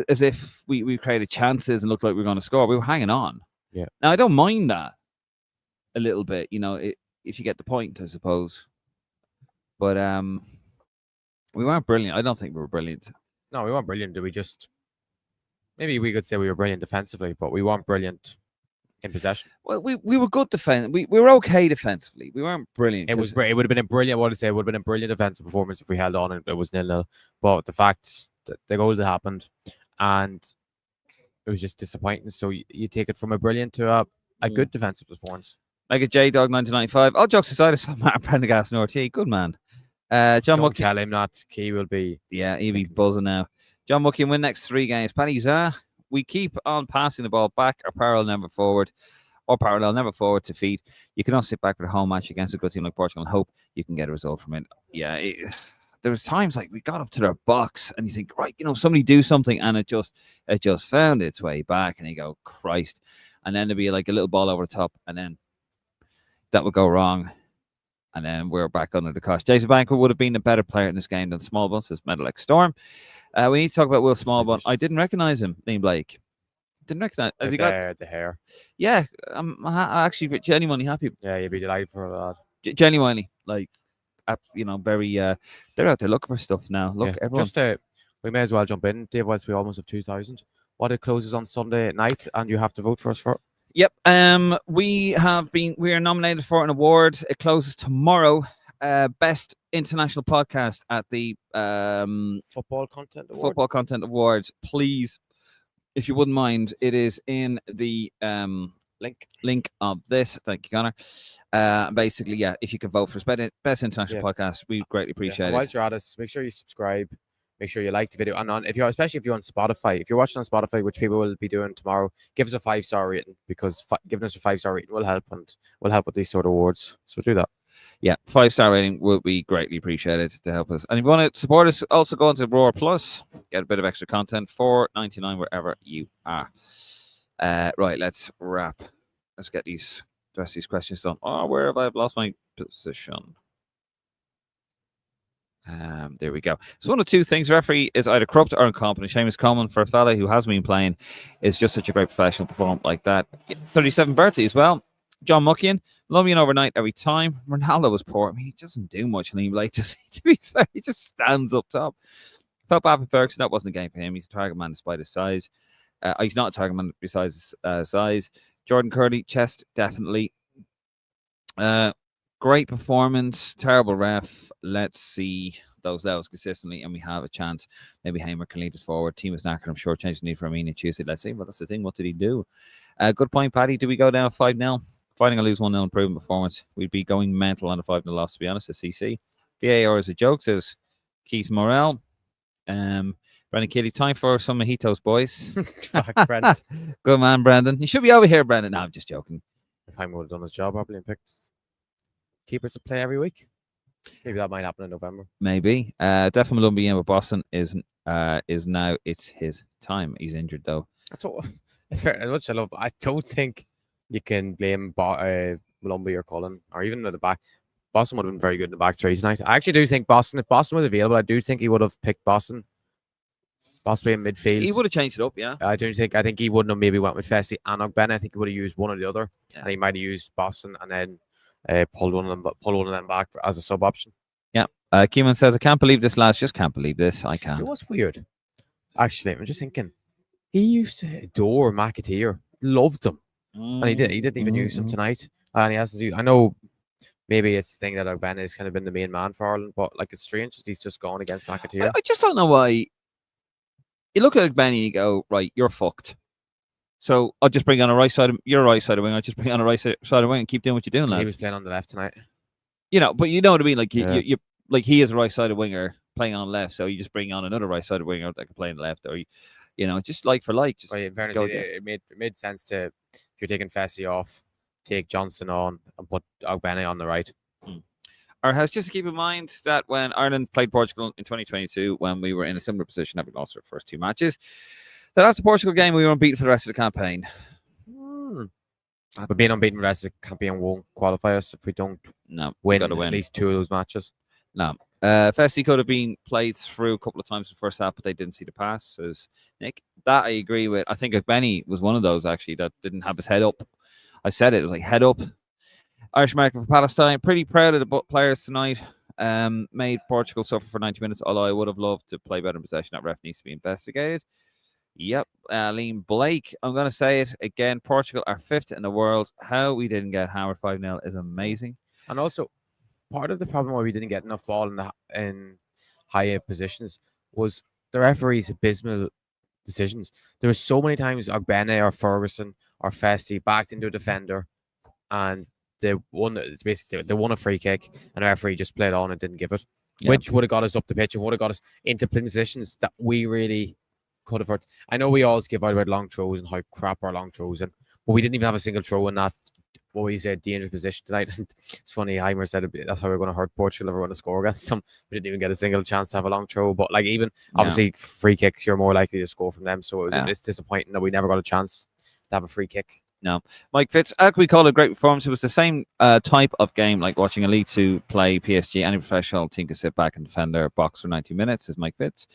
as if we created chances and looked like we were going to score. We were hanging on. Yeah. Now I don't mind that a little bit. You know, if you get the point, I suppose. But we weren't brilliant. I don't think we were brilliant. No, we weren't brilliant. Maybe we could say we were brilliant defensively, but we weren't brilliant in possession. Well, we were good defensively. We were okay defensively. We weren't brilliant. It would have been a brilliant. What to say? It would have been a brilliant defensive performance if we held on and it was 0-0. But the fact that the goal that happened, and it was just disappointing. So you take it from a brilliant to a good defensive performance. Like a J Dog 1995. All jokes aside, I saw Matt Prendergast in RT. Good man. John Don't tell him that. He will be. Yeah, he'll be buzzing now. John Muckie win next 3 games. Paddy Za, we keep on passing the ball back or parallel never forward to feet. You cannot sit back with a home match against a good team like Portugal and hope you can get a result from it. Yeah, there was times like we got up to their box and you think, right, you know, somebody do something, and it just found its way back, and you go, Christ. And then there'd be like a little ball over the top, and then that would go wrong. And then we're back under the cosh. Jason Banker would have been a better player in this game than Smallbun, says Metalec Storm. We need to talk about Will Smallbun. I didn't recognize him, Liam Blake. Didn't recognize. Has he got the hair? Yeah, I'm actually genuinely happy. Yeah, you'd be delighted for that. Genuinely, like, you know, very. They're out there looking for stuff now. Look, yeah, everyone. We may as well jump in, Dave. Whilst we almost have 2,000. What it closes on Sunday at night, and you have to vote for us for. Yep. We are nominated for an award. It closes tomorrow. Best international podcast at the Football Content Award. Football Content Awards. Please, if you wouldn't mind, it is in the link of this. Thank you, Conor. Basically, yeah, if you could vote for best international podcast, we greatly appreciate it. While you're at us, make sure you subscribe. Make sure you like the video, and especially if you're on Spotify. If you're watching on Spotify, which people will be doing tomorrow, give us a 5-star rating, because giving us a 5-star rating will help, and will help with these sort of awards. So do that. Yeah, 5-star rating will be greatly appreciated to help us. And if you want to support us, also go into Roar Plus, get a bit of extra content, $4.99 wherever you are. Right, let's wrap. Let's get the rest of these questions done. Oh, where have I lost my position? There we go. So one of two things: referee is either corrupt or incompetent. Seamus Coleman, for a fella who has been playing, is just such a great professional performer like that. 37 birthday as well. John Muckian, Lombian overnight every time. Ronaldo was poor. I mean, he doesn't do much, and to be fair, he just stands up top. Felt bad for Ferguson. That wasn't a game for him. He's a target man despite his size. He's not a target man besides his size. Jordan Curley, chest, definitely. Great performance, terrible ref. Let's see those levels consistently, and we have a chance. Maybe Hamer can lead us forward. Team is knackered, I'm sure. Change the need for Armenia Tuesday. Let's see. Well, that's the thing. What did he do? Good point, Paddy. Do we go down 5-0? Fighting a lose 1-0 improvement performance. We'd be going mental on a 5-0 loss, to be honest, at CC. VAR is a joke, says Keith Morrell. Brendan Kelly, time for some mojitos, boys. Fuck, Brendan. Good man, Brendan. You should be over here, Brendan. No, I'm just joking. If Hamer would have done his job properly and picked keepers to play every week, maybe that might happen in November. Maybe. Definitely Malumbi in with Boston is now it's his time. He's injured though. That's all. As much I love, I don't think you can blame Malumbi or Cullen, or even at the back. Boston would have been very good in the back three tonight. I actually do think Boston, if Boston was available, I do think he would have picked Boston. Possibly in midfield. He would have changed it up, yeah. I think he wouldn't have maybe went with Fessy and Ogbene. I think he would have used one or the other. Yeah. And he might have used Boston and then pulled one of them back as a sub option. Yeah. Keeman says, I can't believe this, lads. Just can't believe this. I can't. You know what's weird? Actually, I'm just thinking, he used to adore McAteer. Loved him. And he didn't even use him tonight. And he has to do, I know maybe it's the thing that Ogbene has kind of been the main man for Ireland, but like it's strange that he's just gone against McAteer. I just don't know why. You look at Benny and you go, right, you're fucked. So I'll just bring on a right side. You're a right side of wing. I'll just bring on a right side of wing and keep doing what you're doing, lads. He was playing on the left tonight. You know, but you know what I mean. Like you like he is a right side of winger playing on the left, so you just bring on another right side of winger that can play on the left, or you know, just like for like. Just in fairness, it made sense to, if you're taking Fessy off, take Johnson on and put Ogbene on the right. Or has just to keep in mind that when Ireland played Portugal in 2022, when we were in a similar position, having lost our first two matches, that after the Portugal game, we were unbeaten for the rest of the campaign. But being unbeaten for the rest of the campaign won't qualify us if we don't win at least two of those matches. No. Fessy could have been played through a couple of times in the first half, but they didn't see the pass. Says Nick. That I agree with. I think Benny was one of those, actually, that didn't have his head up. I said it was like head up. Irish American for Palestine. Pretty proud of the players tonight. Made Portugal suffer for 90 minutes, although I would have loved to play better in possession. That ref needs to be investigated. Yep. Liam Blake. I'm going to say it again. Portugal are fifth in the world. How we didn't get hammered 5-0 is amazing. And also, part of the problem why we didn't get enough ball in higher positions was the referees' abysmal decisions. There were so many times Ogbene or Ferguson or Fessy backed into a defender and they won a free kick and the referee just played on and didn't give it, which would have got us up the pitch and would have got us into positions that we really could have hurt. I know we always give out about long throws and how crap our long throws in, but we didn't even have a single throw in that, what we said, dangerous position tonight. It's funny, Heimer said that's how we're going to hurt Portugal if we're going to score against them. We didn't even get a single chance to have a long throw, but like even obviously free kicks, you're more likely to score from them, so it's disappointing that we never got a chance to have a free kick. No. Mike Fitz, how can we call it a great performance? It was the same type of game like watching a League 2 play PSG. Any professional team can sit back and defend their box for 90 minutes, says Mike Fitz.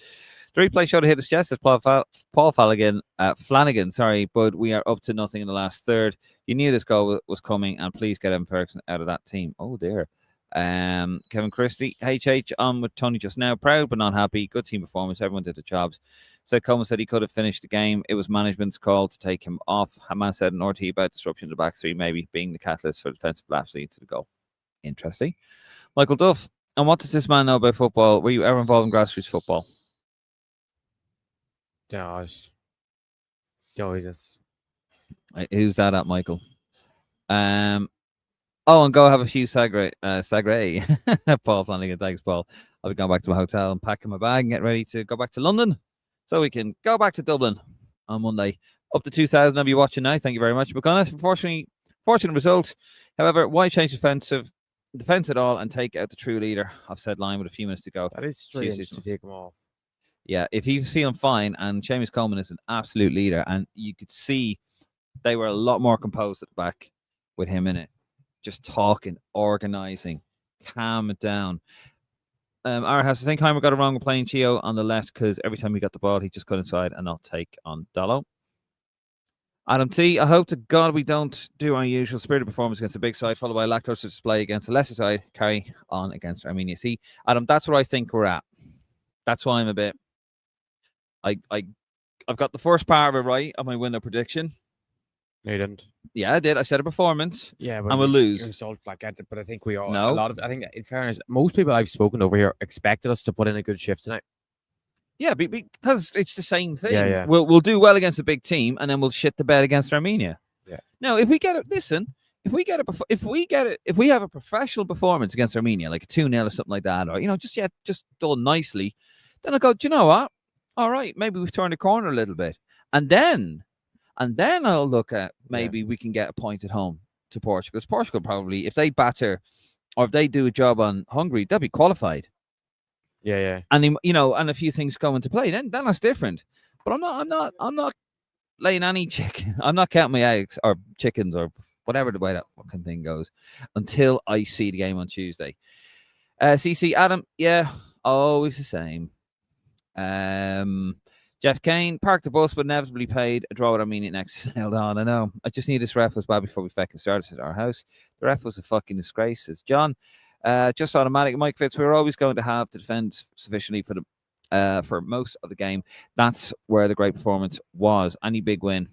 The replay showed a hit his chest, says Paul Flanagan, but we are up to nothing in the last third. You knew this goal was coming, and please get Evan Ferguson out of that team. Oh, dear. Kevin Christie, HH on with Tony just now. Proud but not happy. Good team performance. Everyone did the jobs. So Coleman said he could have finished the game. It was management's call to take him off. Hamas said an RT about disruption in the back three, maybe being the catalyst for defensive lapse leading to the goal. Interesting. Michael Duff, and what does this man know about football? Were you ever involved in grassroots football? He's just... Who's that at, Michael? Oh, and go have a few Sagre. Paul Flanagan, thanks, Paul. I'll be going back to my hotel and packing my bag and get ready to go back to London so we can go back to Dublin on Monday. Up to 2,000 of you watching now. Thank you very much. McConnell, fortunate result. However, why change defense at all and take out the true leader? I've said line with a few minutes to go. That is strange to take him off. Yeah, if he's feeling fine, and Seamus Coleman is an absolute leader, and you could see they were a lot more composed at the back with him in it. Just talking, organising, calm it down. Our house, I think Heimer got it wrong with playing Chio on the left because every time he got the ball, he just got inside and not take on Dallo. Adam T, I hope to God we don't do our usual spirited performance against a big side, followed by a lackluster display against a lesser side, carry on against Armenia. See, Adam, that's what I think we're at. That's why I'm a bit... I've got the first part of it right on my window prediction. No, you didn't. Yeah, I did. I said a performance. Yeah, and we'll lose. Result, but I think we all. No. I think, in fairness, most people I've spoken over here expected us to put in a good shift tonight. Yeah, because it's the same thing. Yeah. We'll do well against a big team, and then we'll shit the bed against Armenia. Yeah. Now, if we get it, listen. If we have a professional performance against Armenia, like a 2-0 or something like that, or just done nicely, then I go, do you know what? All right, maybe we've turned the corner a little bit, and then I'll look at maybe we can get a point at home to Portugal. Because Portugal probably, if they batter or if they do a job on Hungary, they'll be qualified. Yeah. And and a few things go into play. Then that's different. But I'm not laying any chicken. I'm not counting my eggs or chickens or whatever the way that fucking thing goes until I see the game on Tuesday. CC Adam, yeah, always the same. Jeff Kane parked the bus, but inevitably paid a draw with Armenia next. Held on, I know. I just need this ref was bad before we fucking started at our house. The ref was a fucking disgrace. Says John. Just automatic. Mike Fitz. We're always going to have to defend sufficiently for most of the game. That's where the great performance was. Any big win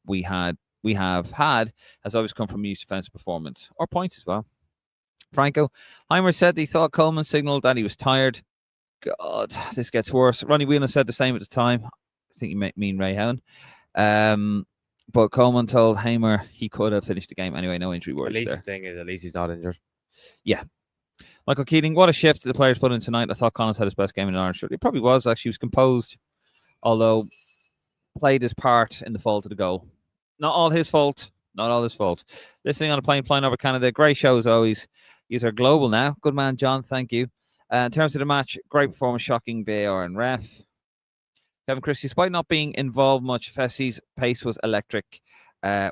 we have had has always come from huge defensive performance or points as well. Franco Heimer said he thought Coleman signaled that he was tired. God, this gets worse. Ronnie Whelan said the same at the time. I think you mean Ray Howen. But Coleman told Hamer he could have finished the game anyway. No injury worries. At least the thing is, at least he's not injured. Yeah. Michael Keating, what a shift the players put in tonight. I thought Connor's had his best game in Ireland. It probably was, actually. He was composed, although played his part in the fall to the goal. Not all his fault. Listening on a plane flying over Canada. Great show as always. These are global now. Good man, John. Thank you. In terms of the match, great performance, shocking VAR and ref. Kevin Christie, despite not being involved much, Fessi's pace was electric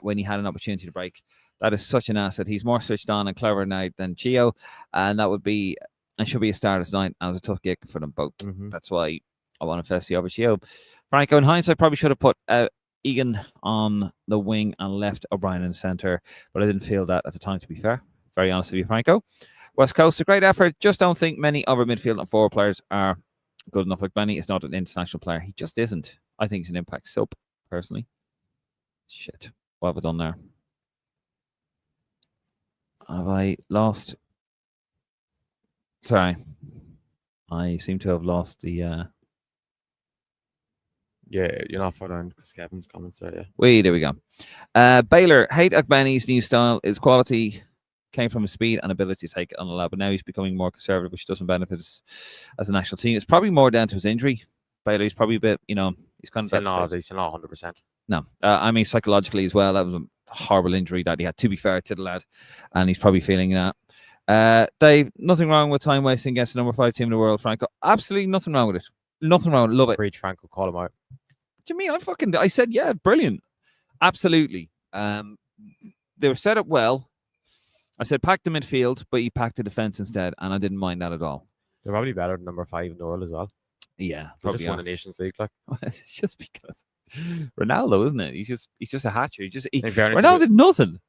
when he had an opportunity to break. That is such an asset. He's more switched on and clever now than Chio, and that would be and should be a start tonight. And it was a tough gig for them both. Mm-hmm. That's why I wanted Fessi over Chio. Franco, in hindsight, probably should have put Egan on the wing and left O'Brien in the centre, but I didn't feel that at the time, to be fair. Very honest with you, Franco. West Coast, a great effort. Just don't think many other midfield and forward players are good enough. Like Benny is not an international player. He just isn't. I think he's an impact sub, personally. Shit. What have I done there? Have I lost? Sorry. I seem to have lost the... Yeah, you're not far down because Kevin's comments there, yeah. There we go. Baylor, hate Benny's new style. His quality came from his speed and ability to take it on the lab, but now he's becoming more conservative, which doesn't benefit us as a national team. It's probably more down to his injury. Baylor's probably a bit, he's kind of... He's not 100%. No. I mean, psychologically as well, that was a horrible injury that he had, to be fair to the lad, and he's probably feeling that. Dave, nothing wrong with time wasting against the number 5 team in the world, Franco. Absolutely nothing wrong with it. Nothing wrong. Love it. Preach, Franco. Call him out. What do you mean? I said, yeah, brilliant. Absolutely. They were set up well. I said pack the midfield, but he packed the defense instead, and I didn't mind that at all. They're probably better than number 5 in the world as well. Yeah, they just won the Nations League, like. It's just because Ronaldo, isn't it? He's just a hatcher. In fairness, Ronaldo did nothing.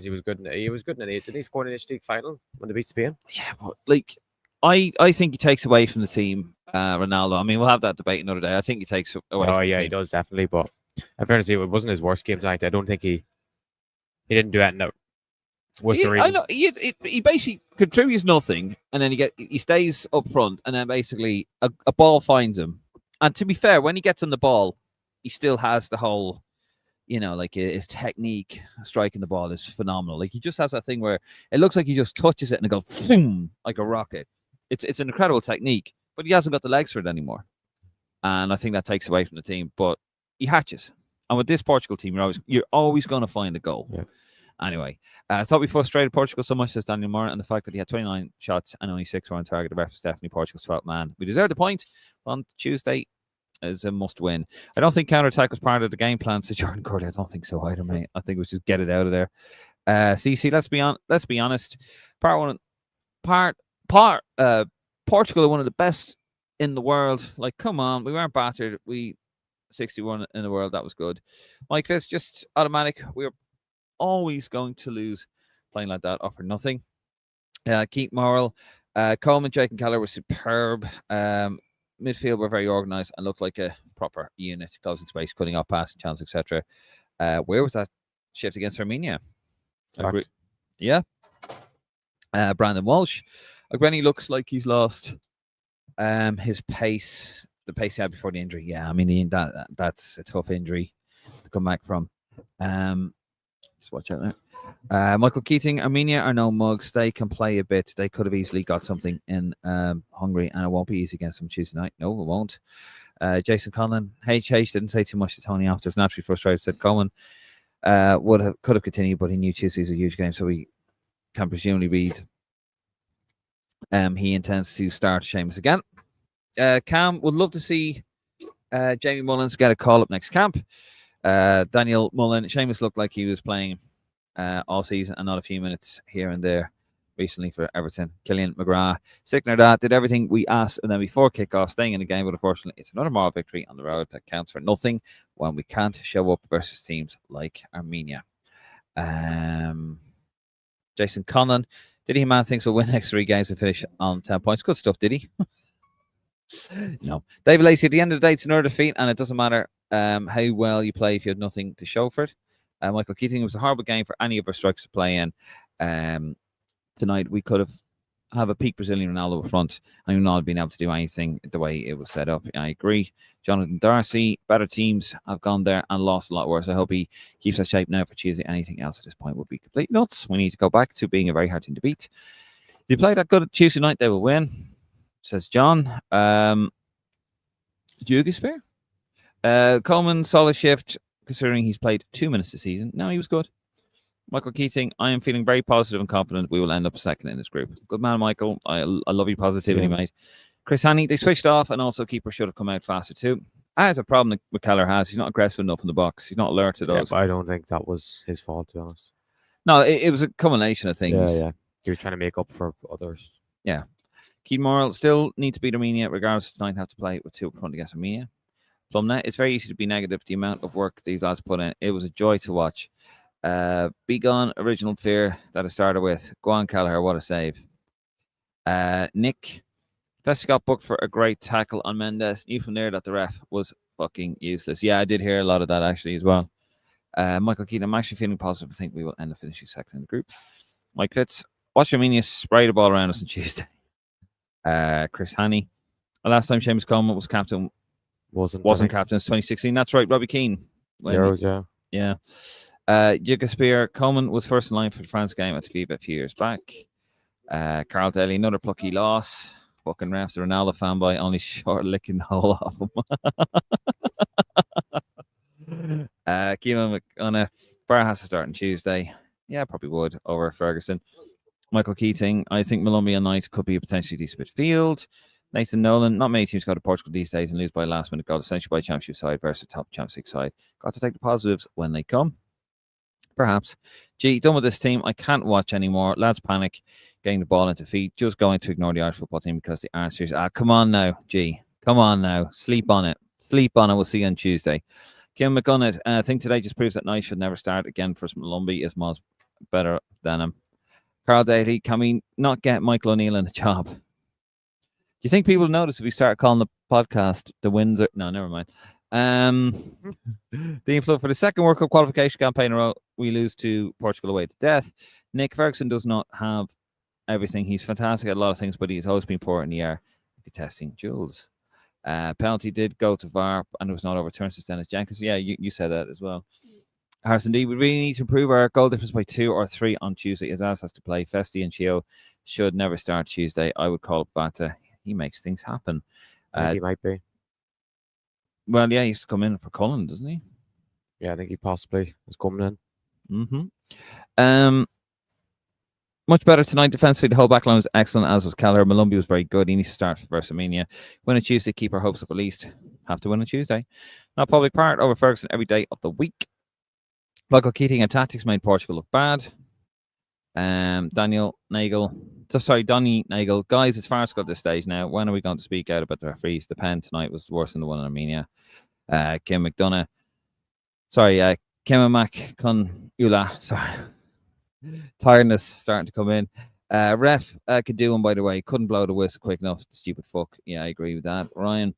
He was good. He was good in it. Didn't he score in the Nations League final when they beat Spain? Yeah, but like I think he takes away from the team, Ronaldo. I mean, we'll have that debate another day. I think he takes away. Oh yeah, he does definitely. But in fairness, it wasn't his worst game tonight. I don't think he didn't do that. No, what's the reason? I know he basically contributes nothing, and then he stays up front, and then basically a ball finds him. And to be fair, when he gets on the ball, he still has the whole, like his technique striking the ball is phenomenal. Like he just has that thing where it looks like he just touches it and it goes boom, like a rocket. It's an incredible technique, but he hasn't got the legs for it anymore. And I think that takes away from the team. But he hatches. And with this Portugal team, you're always going to find a goal. Yeah. Anyway, I thought we frustrated Portugal so much, says Daniel Moore, and the fact that he had 29 shots and only 6 were on target. The ref was definitely Portugal's 12th man. We deserved the point on Tuesday. Is a must win. I don't think counter-attack was part of the game plan, said Jordan Corley. I don't think so either, mate. I think it was just get it out of there. CC, let's be honest. Portugal are one of the best in the world. Like, come on, we weren't battered. We 61 in the world. That was good. Mike Fitz, just automatic. We're always going to lose playing like that. Offer nothing. Keith Morrill, Coleman, Jake and Keller were superb. Midfield were very organised and looked like a proper unit, closing space, cutting off passing chance, etc. Where was that shift against Armenia? Yeah. Brandon Walsh. Ogrenny looks like he's lost his pace, the pace he had before the injury. Yeah, I mean that's a tough injury to come back from. Just watch out there. Michael Keating, Armenia are no mugs. They can play a bit. They could have easily got something in Hungary, and it won't be easy against them Tuesday night. No, it won't. Jason Conlon, HH didn't say too much to Tony after. Was naturally frustrated. Said Coleman could have continued, but he knew Tuesday's a huge game, so we can presumably read. He intends to start Seamus again. Cam would love to see Jamie Mullins get a call up next camp. Daniel Mullen, Seamus looked like he was playing all season and not a few minutes here and there recently for Everton. Killian McGrath, Sickner that did everything we asked, and then before kickoff, staying in the game, but unfortunately it's another moral victory on the road that counts for nothing when we can't show up versus teams like Armenia. Jason Conlon, did he man thinks we'll win next 3 games and finish on 10 points? Good stuff, did he? No. David Lacey, at the end of the day, it's another defeat, and it doesn't matter how well you play if you have nothing to show for it. Michael Keating, it was a horrible game for any of our strikers to play in. Tonight, we could have a peak Brazilian Ronaldo up front, and not been able to do anything the way it was set up. I agree. Jonathan Darcy, better teams have gone there and lost a lot worse. I hope he keeps that shape now for Tuesday. Anything else at this point would be complete nuts. We need to go back to being a very hard team to beat. If they play that good Tuesday night, they will win, says John. Jugaspear? Coleman, solid shift, considering he's played 2 minutes this season. No, he was good. Michael Keating, I am feeling very positive and confident we will end up second in this group. Good man, Michael. I love your positivity, mate. Chris Haney, they switched off, and also keeper should have come out faster too. That's a problem that McKellar has. He's not aggressive enough in the box. He's not alert to those. Yeah, but I don't think that was his fault, to be honest. No, it was a combination of things. Yeah. He was trying to make up for others. Yeah. Keith Morrill still need to beat Armenia, regardless of tonight have to play with 2 up front against Armenia. Plumnet, it's very easy to be negative. The amount of work these lads put in, it was a joy to watch. Be gone, original fear that I started with. Go on, Kelleher, what a save. Nick, Festi got booked for a great tackle on Mendes. Knew from there that the ref was fucking useless. Yeah, I did hear a lot of that actually as well. Michael Keaton, I'm actually feeling positive. I think we will end up finishing second in the group. Mike Fitz, watch Armenia spray the ball around us on Tuesday. Chris Haney, the last time Seamus Coleman was captain wasn't captain. It's 2016. That's right, Robbie Keane. Zeros, yeah. Jugaspear, Coleman was first in line for the France game at the FIBA a few years back. Carl Daly, another plucky loss. Fucking refs, the Ronaldo fanboy, only short licking the whole off him. Keelan McConnor, Bar has to start on Tuesday. Yeah, probably would over Ferguson. Michael Keating, I think Malumbi and Knight could be a potentially decent midfield. Nathan Nolan, not many teams go to Portugal these days and lose by last minute goal, essentially by championship side versus top Champions League side. Got to take the positives when they come. Perhaps. Gee, done with this team. I can't watch anymore. Lads panic, getting the ball into feet, just going to ignore the Irish football team because they aren't serious. Come on now, Gee. Come on now. Sleep on it. Sleep on it. We'll see you on Tuesday. Kim McGunnett, I think today just proves that Knight should never start again for Malumbi. Is Moz better than him? Carl Daly, can we not get Michael O'Neill in the job? Do you think people notice if we start calling the podcast the Windsor? No, never mind. The inflow for the second World Cup qualification campaign in a row, we lose to Portugal away to death. Nick Ferguson does not have everything. He's fantastic at a lot of things, but he's always been poor in the air. Testing Jules. Penalty did go to VAR and it was not overturned since Dennis Jenkins. Yeah, you said that as well. Harrison D, we really need to improve our goal difference by 2 or 3 on Tuesday. Azaz has to play. Festi and Chio should never start Tuesday. I would call it Bata. He makes things happen. He might be. Well, yeah, he used to come in for Cullen, doesn't he? Yeah, I think he possibly is coming in. Much better tonight defensively. The whole back line was excellent, as was Keller. Malumbi was very good. He needs to start for versus Armenia. Win on Tuesday, keep our hopes up at least. Have to win on Tuesday. Not public part over Ferguson every day of the week. Michael Keating and tactics made Portugal look bad. Donny Nagel. Guys, it's farcical at this stage now. When are we going to speak out about the referees? The pen tonight was worse than the one in Armenia. Kim McDonough. Sorry, Kim Mac Kun Ula. Sorry. Tiredness starting to come in. Ref could do one, by the way. Couldn't blow the whistle quick enough. Stupid fuck. Yeah, I agree with that. Ryan,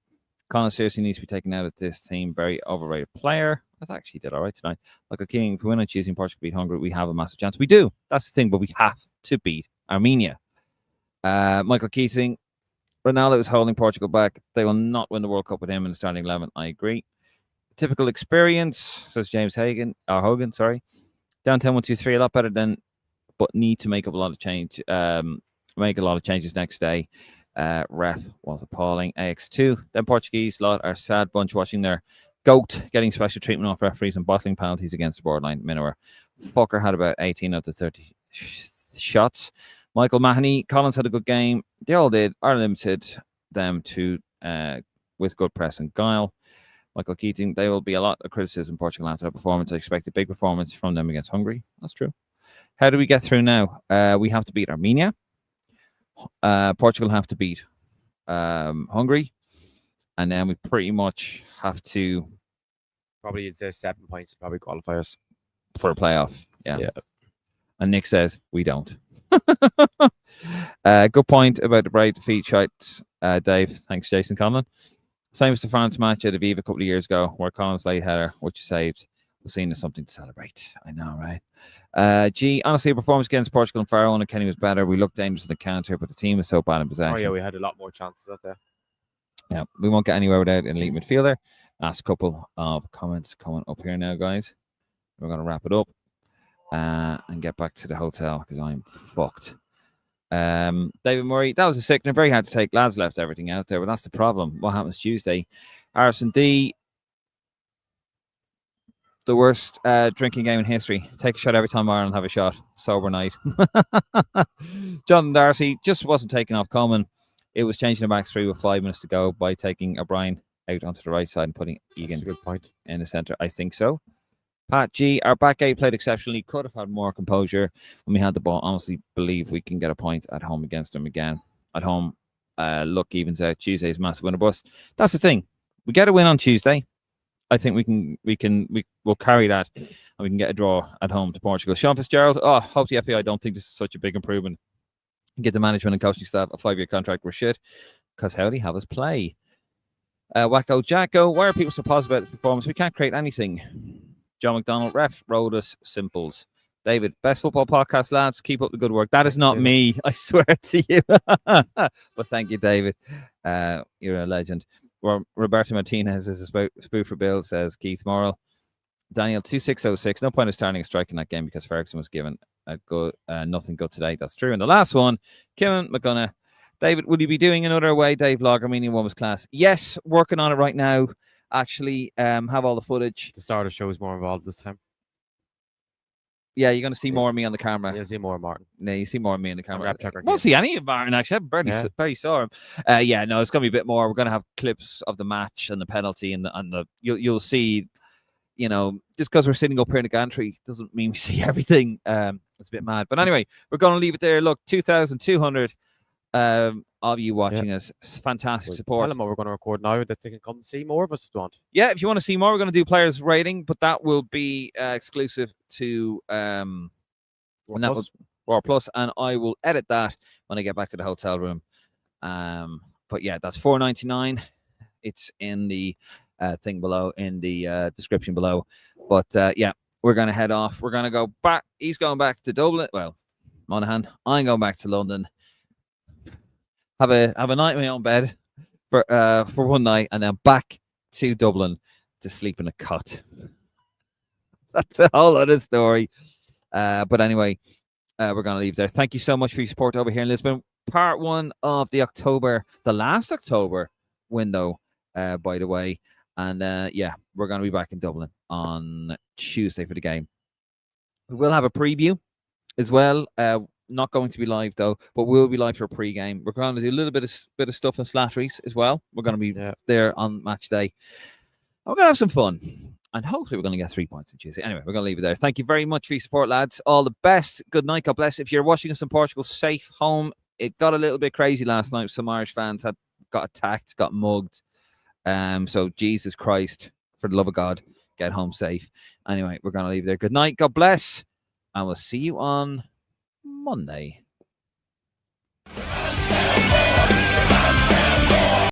Conor seriously needs to be taken out of this team. Very overrated player. I thought actually did all right tonight. Like a king, if we win on Tuesday and Portugal beat Hungary, we have a massive chance. We do. That's the thing, but we have to beat Armenia. Michael Keating, Ronaldo is holding Portugal back. They will not win the World Cup with him in the starting 11. I agree. Typical experience, says James Hogan. Down 10-1-2-3, a lot better than, but need to make up a lot of change. Make a lot of changes next day. Ref was appalling. AX2. Then Portuguese lot are sad bunch watching their GOAT getting special treatment off referees and bottling penalties against the borderline minnower. Fucker had about 18 out of 30 shots. Michael Mahoney, Collins had a good game. They all did. Are limited them to with good press and guile. Michael Keating, there will be a lot of criticism Portugal after that performance. I expect a big performance from them against Hungary. That's true. How do we get through now? We have to beat Armenia. Portugal have to beat Hungary. And then we pretty much have to... Probably you'd say 7 points, probably qualifiers. For a playoff. Yeah. And Nick says, we don't. Good point about the bright defeat, shite, Dave. Thanks, Jason Conlon. Same as the France match at Aviva a couple of years ago, where Collins late header, which saved, was seen as something to celebrate. I know, right? Honestly, performance against Portugal and Pharaoh and Kenny was better. We looked dangerous in the counter, but the team was so bad in possession. Oh, yeah, we had a lot more chances out there. Yeah, we won't get anywhere without an elite midfielder. Last couple of comments coming up here now, guys. We're going to wrap it up and get back to the hotel because I'm fucked. David Murray, that was a sickener. Very hard to take. Lads left everything out there, but that's the problem. What happens Tuesday? Harrison D, the worst drinking game in history. Take a shot every time Ireland have a shot. Sober night. John Darcy just wasn't taking off Coleman. It was changing the back three with 5 minutes to go by taking O'Brien out onto the right side and putting Egan good point in the centre. I think so. Pat G, our back eight played exceptionally. Could have had more composure when we had the ball. Honestly, believe we can get a point at home against them again. At home, luck evens out. Tuesday's massive winner bust. That's the thing. We get a win on Tuesday. I think we'll carry that, and we can get a draw at home to Portugal. Sean Fitzgerald. Oh, hope the FAI don't think this is such a big improvement. Get the management and coaching staff a 5-year contract. We're shit. Because how do you have us play? Wacko Jacko. Why are people so positive about this performance? We can't create anything. John McDonald, ref, wrote us simples. David, best football podcast, lads. Keep up the good work. That is not me, I swear to you. But thank you, David. You're a legend. Roberto Martinez is a spoof for Bill, says Keith Morrill. Daniel, 2606. No point of starting a strike in that game because Ferguson was given a good, nothing good today. That's true. And the last one, Kieran McGonough. David, will you be doing another away Dave vlog? Armenian one was class. Yes, working on it right now. Actually, have all the footage. The starter show is more involved this time. Yeah, you're going to see more of me on the camera. You'll see more of Martin. No, you see more of me in the camera. Won't see any of Martin, actually. I barely saw him. Yeah, no, it's going to be a bit more. We're going to have clips of the match and the penalty and the you'll see, you know, just because we're sitting up here in the gantry doesn't mean we see everything. It's a bit mad. But anyway, we're going to leave it there. Look, 2,200 of you watching us. It's fantastic support. Tell them what we're going to record now, that they can come see more of us if they want. Yeah, if you want to see more, we're going to do players rating, but that will be exclusive to Raw Plus, and I will edit that when I get back to the hotel room. But yeah, that's $4.99. It's in the thing below, in the description below. But yeah, we're going to head off. We're going to go back. He's going back to Dublin. Well, Monaghan. I'm going back to London. Have a night in my own bed for one night, and then back to Dublin to sleep in a cot. That's a whole other story. But anyway, we're going to leave there. Thank you so much for your support over here in Lisbon. Part 1 of the last October window, by the way. And yeah, we're going to be back in Dublin on Tuesday for the game. We will have a preview as well. Not going to be live though, but we'll be live for a pre-game. We're going to do a little bit of stuff in Slattery's as well. We're going to be there on match day. We're going to have some fun, and hopefully we're going to get 3 points on Tuesday. Anyway, we're going to leave it there. Thank you very much for your support, lads. All the best. Good night. God bless. If you're watching us in Portugal, safe home. It got a little bit crazy last night. Some Irish fans got attacked, got mugged. So Jesus Christ, for the love of God, get home safe. Anyway, we're going to leave there. Good night. God bless, and we'll see you on Monday.